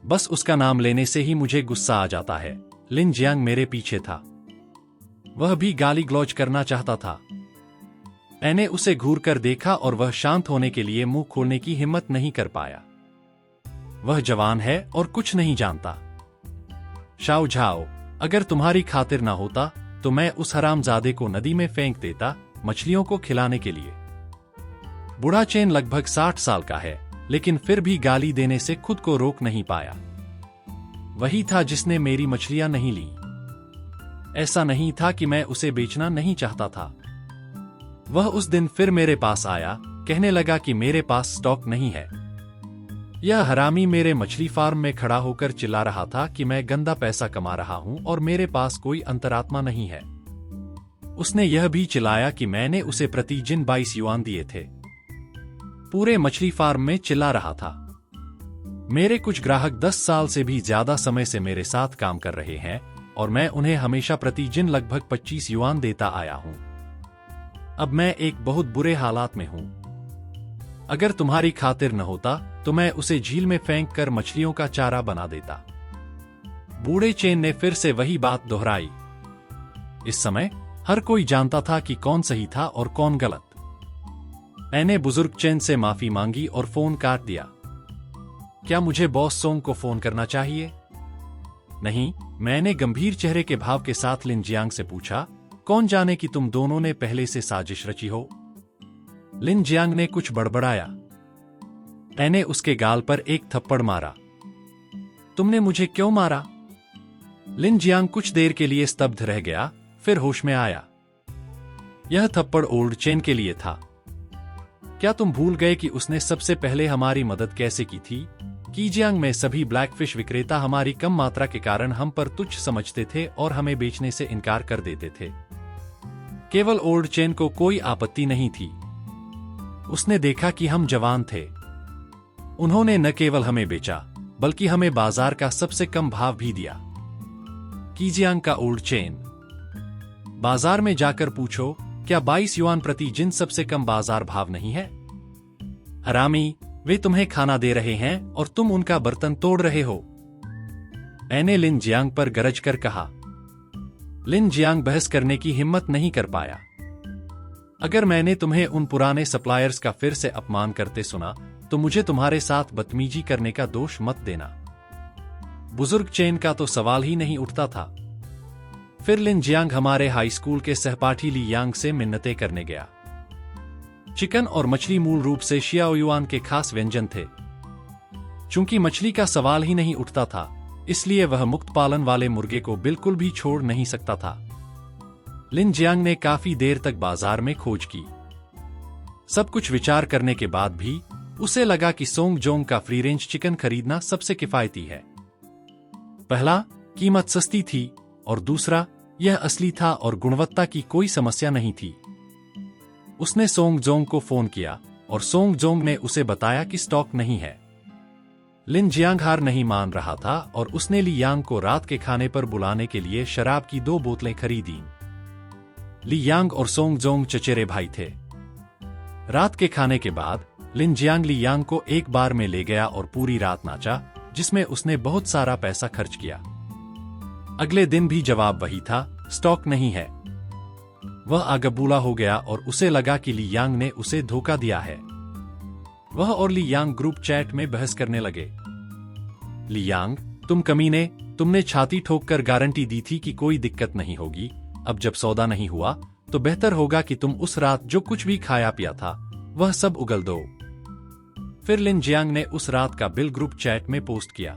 बस उसका नाम लेने से ही मुझे गुस्सा आ जाता है। लिन जियांग मेरे पीछे था। वह भी गाली गलौज करना चाहता था। मैंने उसे घूरकर देखा और वह शांत होने के लिए मुंह खोलने की हिम्मत नहीं कर पाया। वह जवान है और कुछ नहीं जानता। शाओ झाओ, अगर तुम्हारी खातिर ना होता तो मैं उस हरामजादे को नदी में फेंक देता, मछलियों को खिलाने के लिए। बूढ़ा चेन लगभग 60 साल का है, लेकिन फिर भी गाली देने से खुद को रोक नहीं पाया। वही था जिसने मेरी मछलियां नहीं ली। ऐसा नहीं था कि मैं उसे बेचना नहीं चाहता था। वह उस दिन फिर मेरे पास आया, कहने लगा कि मेरे पास स्टॉक नहीं है। यह हरामी मेरे मछली फार्म में खड़ा होकर चिल्ला रहा था कि मैं गंदा पैसा कमा रहा हूं और मेरे पास कोई अंतरात्मा नहीं है। उसने यह भी चिल्लाया कि मैंने उसे प्रति जिन 22 युआन दिए थे। पूरे मछली फार्म में चिल्ला रहा था। मेरे कुछ ग्राहक 10 साल से भी ज्यादा समय से मेरे साथ काम कर रहे हैं और मैं उन्हें हमेशा प्रति जिन लगभग 25 युआन देता आया हूं। अब मैं एक बहुत बुरे हालात में हूं। अगर तुम्हारी खातिर न होता तो मैं उसे झील में फेंक कर मछलियों का चारा बना देता। बूढ़े चेन ने फिर से वही बात दोहराई। इस समय हर कोई जानता था कि कौन सही था और कौन गलत। मैंने बुजुर्ग चेन से माफी मांगी और फोन काट दिया। क्या मुझे बॉस सोंग को फोन करना चाहिए? नहीं, मैंने गंभीर चेहरे के भाव के साथ लिन जियांग से पूछा। कौन जाने कि तुम दोनों ने पहले से साजिश रची हो। लिन जियांग ने कुछ बड़बड़ाया। मैंने उसके गाल पर एक थप्पड़ मारा। तुमने मुझे क्यों मारा? लिन जियांग कुछ देर के लिए स्तब्ध रह गया, फिर होश में आया। यह थप्पड़ ओल्ड चेन के लिए था। क्या तुम भूल गए कि उसने सबसे पहले हमारी मदद कैसे की थी? कीजियांग में सभी ब्लैकफिश विक्रेता हमारी कम मात्रा के कारण हम पर तुच्छ समझते थे और हमें बेचने से इनकार कर देते थे। केवल ओल्ड चेन को कोई आपत्ति नहीं थी। उसने देखा कि हम जवान थे। उन्होंने न केवल हमें बेचा, बल्कि हमें बाजार का सबसे कम भाव भी दिया। कीजियांग का ओल्ड चेन, बाजार में जाकर पूछो, क्या 22 युआन प्रति जिन सबसे कम बाजार भाव नहीं है? हरामी, वे तुम्हें खाना दे रहे हैं और तुम उनका बर्तन तोड़ रहे हो। मैंने लिन जियांग पर गरज कर कहा। लिन जियांग बहस करने की हिम्मत नहीं कर पाया। अगर मैंने तुम्हें उन पुराने सप्लायर्स का फिर से अपमान करते सुना तो मुझे तुम्हारे साथ बदतमीजी करने का दोष मत देना। बुजुर्ग चेन का तो सवाल ही नहीं उठता था। फिर लिन जियांग हमारे हाई स्कूल के सहपाठी ली यांग से मिन्नतें करने गया। चिकन और मछली मूल रूप से शियाओ युआन के खास व्यंजन थे। चूंकि मछली का सवाल ही नहीं उठता था, इसलिए वह मुक्त पालन वाले मुर्गे को बिल्कुल भी छोड़ नहीं सकता था। लिन जियांग ने काफी देर तक बाजार में खोज की। सब कुछ विचार करने के बाद भी उसे लगा कि सोंग जोंग का फ्री रेंज चिकन खरीदना सबसे किफायती है। पहला, कीमत सस्ती थी और दूसरा, यह असली था और गुणवत्ता की कोई समस्या नहीं थी। उसने सोंग जोंग को फोन किया और सोंग जोंग ने उसे बताया कि स्टॉक नहीं है। लिन जियांग हार नहीं मान रहा था और उसने ली यांग को रात के खाने पर बुलाने के लिए शराब की 2 बोतलें खरीदी। ली यांग और सोंग जोंग चचेरे भाई थे। रात के खाने के बाद लिन जियांग ली यांग को एक बार में ले गया और पूरी रात नाचा, जिसमें उसने बहुत सारा पैसा खर्च किया। अगले दिन भी जवाब वही था, स्टॉक नहीं है। वह आगबूला हो गया और उसे लगा कि ली यांग ने उसे धोखा दिया है। वह और ली यांग ग्रुप चैट में बहस करने लगे। ली यांग, तुम कमीने, तुमने छाती ठोककर गारंटी दी थी कि कोई दिक्कत नहीं होगी। अब जब सौदा नहीं हुआ तो बेहतर होगा कि तुम उस रात जो कुछ भी खाया पिया था वह सब उगल दो। फिर लिन जियांग ने उस रात का बिल ग्रुप चैट में पोस्ट किया।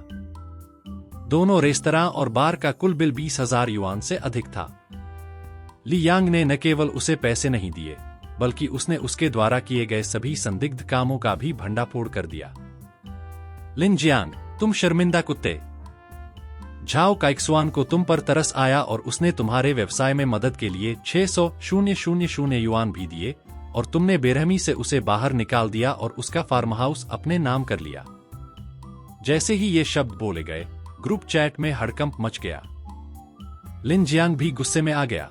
दोनों रेस्तरां और बार का कुल बिल 20,000 युआन से अधिक था। ली यांग ने न केवल उसे पैसे नहीं दिए, बल्कि उसने उसके द्वारा किए गए सभी संदिग्ध कामों का भी भंडाफोड़ कर दिया। लिन जियांग, तुम शर्मिंदा कुत्ते! झाओ काइक्सुआन को तुम पर तरस आया और उसने तुम्हारे व्यवसाय में मदद के लिए 600,000 युआन भी दिए और तुमने बेरहमी से उसे बाहर निकाल दिया और उसका फार्म हाउस अपने नाम कर लिया। जैसे ही ये शब्द बोले गए, ग्रुप चैट में हड़कंप मच गया। लिन जियांग भी गुस्से में आ गया।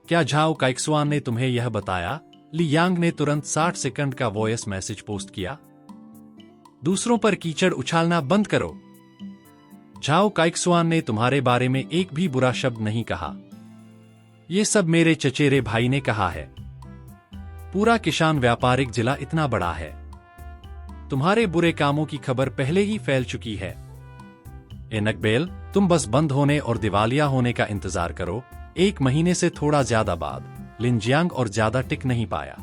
क्या झाओ काइक्सुआन ने तुम्हें यह बताया? ली यांग ने तुरंत 60 सेकंड का वॉइस मैसेज पोस्ट किया। दूसरों पर कीचड़ उछालना बंद करो। झाओ काइक्सुआन ने तुम्हारे बारे में एक भी बुरा शब्द नहीं कहा। ये सब मेरे चचेरे भाई ने कहा है। पूरा किसान व्यापारिक जिला इतना बड़ा है। तुम्हारे बुरे कामों की खबर पहले ही फैल चुकी है। ए नकबेल, तुम बस बंद होने और दिवालिया होने का इंतजार करो। 1 महीने से थोड़ा ज्यादा बाद लिन जियांग और ज्यादा टिक नहीं पाया।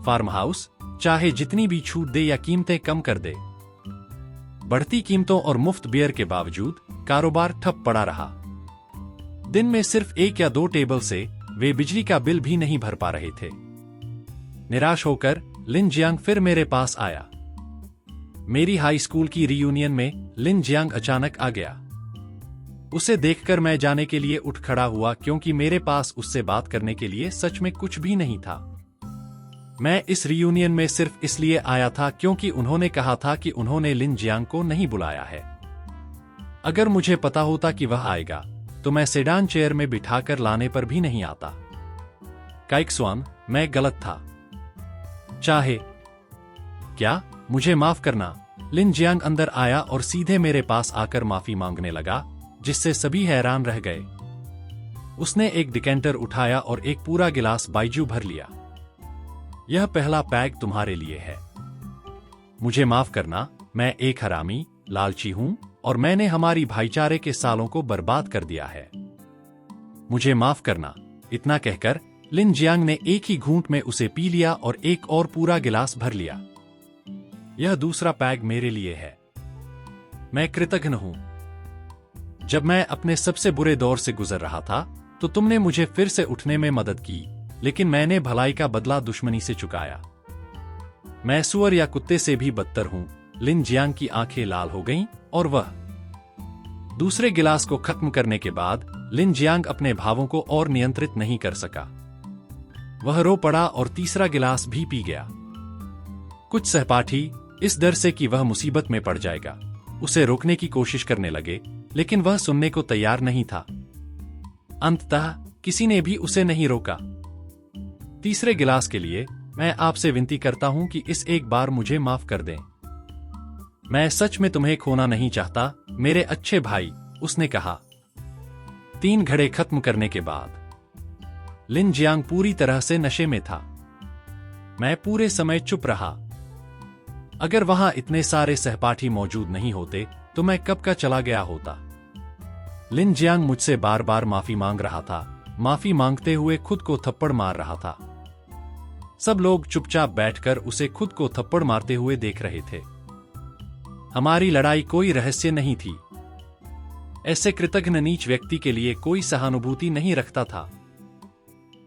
फार्म हाउस चाहे जितनी भी छूट दे या कीमतें कम कर दे, बढ़ती कीमतों और मुफ्त बियर के बावजूद कारोबार ठप पड़ा रहा। दिन में सिर्फ 1 या 2 टेबल से वे बिजली का बिल भी नहीं भर पा रहे थे। निराश होकर लिन जियांग फिर मेरे पास आया। मेरी हाई स्कूल की रियूनियन में लिन जियांग अचानक आ गया। उसे देखकर मैं जाने के लिए उठ खड़ा हुआ, क्योंकि मेरे पास उससे बात करने के लिए सच में कुछ भी नहीं था। मैं इस रियूनियन में सिर्फ इसलिए आया था क्योंकि उन्होंने कहा था कि उन्होंने लिन जियांग को नहीं बुलाया है। अगर मुझे पता होता कि वह आएगा तो मैं सेडान चेयर में बिठाकर लाने पर भी नहीं आता। काइक्सुआन, मैं गलत था। चाहे क्या, मुझे माफ करना। लिन जियांग अंदर आया और सीधे मेरे पास आकर माफी मांगने लगा, जिससे सभी हैरान रह गए। उसने एक डिकेंटर उठाया और एक पूरा गिलास बाइजू भर लिया। यह पहला पैग तुम्हारे लिए है। मुझे माफ करना, मैं एक हरामी, लालची हूं और मैंने हमारी भाईचारे के सालों को बर्बाद कर दिया है। मुझे माफ करना। इतना कहकर लिन जियांग ने एक ही घूंट में उसे पी लिया और एक और पूरा गिलास भर लिया। यह दूसरा पैग मेरे लिए है। मैं कृतज्ञ हूं। जब मैं अपने सबसे बुरे दौर से गुजर रहा था तो तुमने मुझे फिर से उठने में मदद की, लेकिन मैंने भलाई का बदला दुश्मनी से चुकाया। मैं सुअर या कुत्ते से भी बदतर हूं। लिन जियांग की आंखें लाल हो गईं और वह दूसरे गिलास को खत्म करने के बाद लिन जियांग अपने भावों को और नियंत्रित नहीं कर सका। वह रो पड़ा और तीसरा गिलास भी पी गया। कुछ सहपाठी इस डर से कि वह मुसीबत में पड़ जाएगा उसे रोकने की कोशिश करने लगे, लेकिन वह सुनने को तैयार नहीं था। अंततः किसी ने भी उसे नहीं रोका। तीसरे गिलास के लिए मैं आपसे विनती करता हूं कि इस एक बार मुझे माफ कर दें। मैं सच में तुम्हें खोना नहीं चाहता, मेरे अच्छे भाई, उसने कहा। 3 घड़े खत्म करने के बाद लिन जियांग पूरी तरह से नशे में था। मैं पूरे समय चुप रहा। अगर वहां इतने सारे सहपाठी मौजूद नहीं होते तो मैं कब का चला गया होता। लिन जियांग मुझसे बार बार माफी मांग रहा था, माफी मांगते हुए खुद को थप्पड़ मार रहा था। सब लोग चुपचाप बैठकर उसे खुद को थप्पड़ मारते हुए देख रहे थे। हमारी लड़ाई कोई रहस्य नहीं थी। ऐसे कृतज्ञ नीच व्यक्ति के लिए कोई सहानुभूति नहीं रखता था।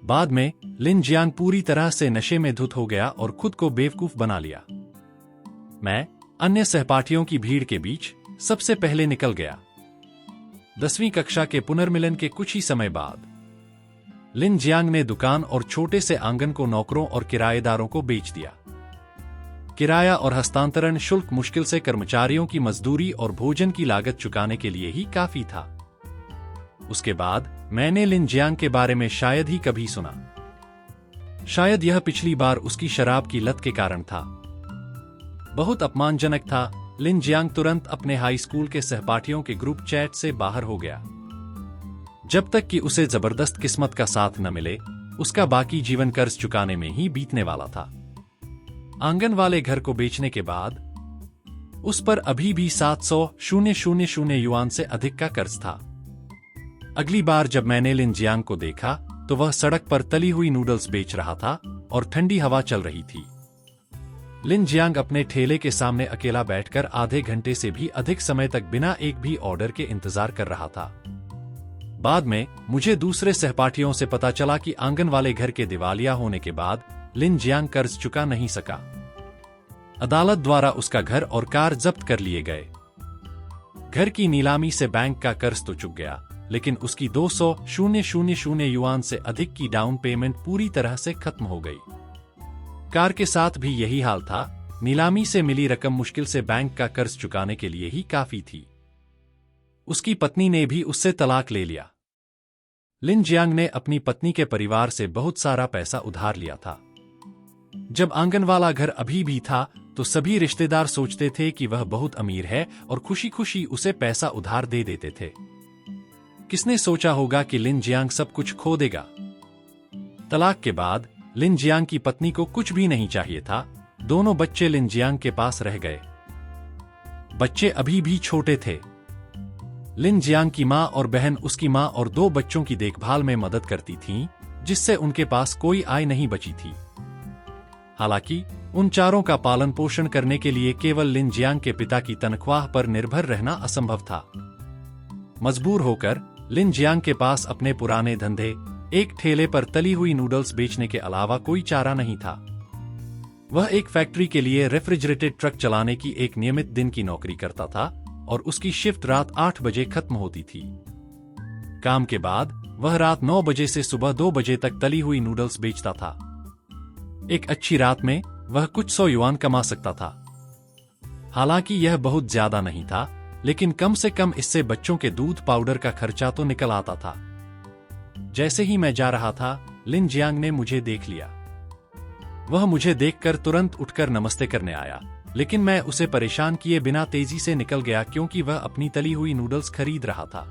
बाद में लिन जियांग पूरी तरह से नशे में धुत हो गया और खुद को बेवकूफ बना लिया। मैं अन्य सहपाठियों की भीड़ के बीच सबसे पहले निकल गया। 10वीं कक्षा के पुनर्मिलन के कुछ ही समय बाद लिन जियांग ने दुकान और छोटे से आंगन को नौकरों और किराएदारों को बेच दिया। किराया और हस्तांतरण शुल्क मुश्किल से कर्मचारियों की मजदूरी और भोजन की लागत चुकाने के लिए ही काफी था। उसके बाद मैंने लिन जियांग के बारे में शायद ही कभी सुना। शायद यह पिछली बार उसकी शराब की लत के कारण था। बहुत अपमानजनक था। लिन जियांग तुरंत अपने हाई स्कूल के सहपाठियों के ग्रुप चैट से बाहर हो गया। जब तक कि उसे जबरदस्त किस्मत का साथ न मिले, उसका बाकी जीवन कर्ज चुकाने में ही बीतने वाला था। आंगन वाले घर को बेचने के बाद उस पर अभी भी 700,000 युआन से अधिक का कर्ज था। अगली बार जब मैंने लिन जियांग को देखा तो वह सड़क पर तली हुई नूडल्स बेच रहा था और ठंडी हवा चल रही थी। लिन जियांग अपने ठेले के सामने अकेला बैठकर आधे घंटे से भी अधिक समय तक बिना एक भी ऑर्डर के इंतजार कर रहा था। बाद में मुझे दूसरे सहपाठियों से पता चला कि आंगन वाले घर के दिवालिया होने के बाद लिन जियांग कर्ज चुका नहीं सका। अदालत द्वारा उसका घर और कार जब्त कर लिए गए। घर की नीलामी से बैंक का कर्ज तो चुक गया, लेकिन उसकी 200,000 युआन से अधिक की डाउन पेमेंट पूरी तरह से खत्म हो गई। कार के साथ भी यही हाल था। नीलामी से मिली रकम मुश्किल से बैंक का कर्ज चुकाने के लिए ही काफी थी। उसकी पत्नी ने भी उससे तलाक ले लिया। लिन जियांग ने अपनी पत्नी के परिवार से बहुत सारा पैसा उधार लिया था। जब आंगनवाला घर अभी भी था तो सभी रिश्तेदार सोचते थे कि वह बहुत अमीर है और खुशी खुशी उसे पैसा उधार दे देते थे। किसने सोचा होगा कि लिन जियांग सब कुछ खो देगा। तलाक के बाद लिन जियांग की पत्नी को कुछ भी नहीं चाहिए था। दोनों बच्चे लिन जियांग के पास रह गए। बच्चे अभी भी छोटे थे। लिन जियांग की मां और बहन उसकी मां और 2 बच्चों की देखभाल में मदद करती थीं, जिससे उनके पास कोई आय नहीं बची थी। हालांकि उन चारों का पालन पोषण करने के लिए केवल लिन जियांग के पिता की तनख्वाह पर निर्भर रहना असंभव था। मजबूर होकर लिन जियांग के पास अपने पुराने धंधे, एक ठेले पर तली हुई नूडल्स बेचने के अलावा कोई चारा नहीं था। वह एक फैक्ट्री के लिए रेफ्रिजरेटेड ट्रक चलाने की एक नियमित दिन की नौकरी करता था और उसकी शिफ्ट रात 8 बजे खत्म होती थी। काम के बाद वह रात 9 बजे से सुबह 2 बजे तक तली हुई नूडल्स बेचता था। एक अच्छी रात में वह कुछ 100 युआन कमा सकता था। हालांकि यह बहुत ज्यादा नहीं था, लेकिन कम से कम इससे बच्चों के दूध पाउडर का खर्चा तो निकल आता था। जैसे ही मैं जा रहा था, लिन जियांग ने मुझे देख लिया। वह मुझे देखकर तुरंत उठकर नमस्ते करने आया, लेकिन मैं उसे परेशान किए बिना तेजी से निकल गया क्योंकि वह अपनी तली हुई नूडल्स खरीद रहा था।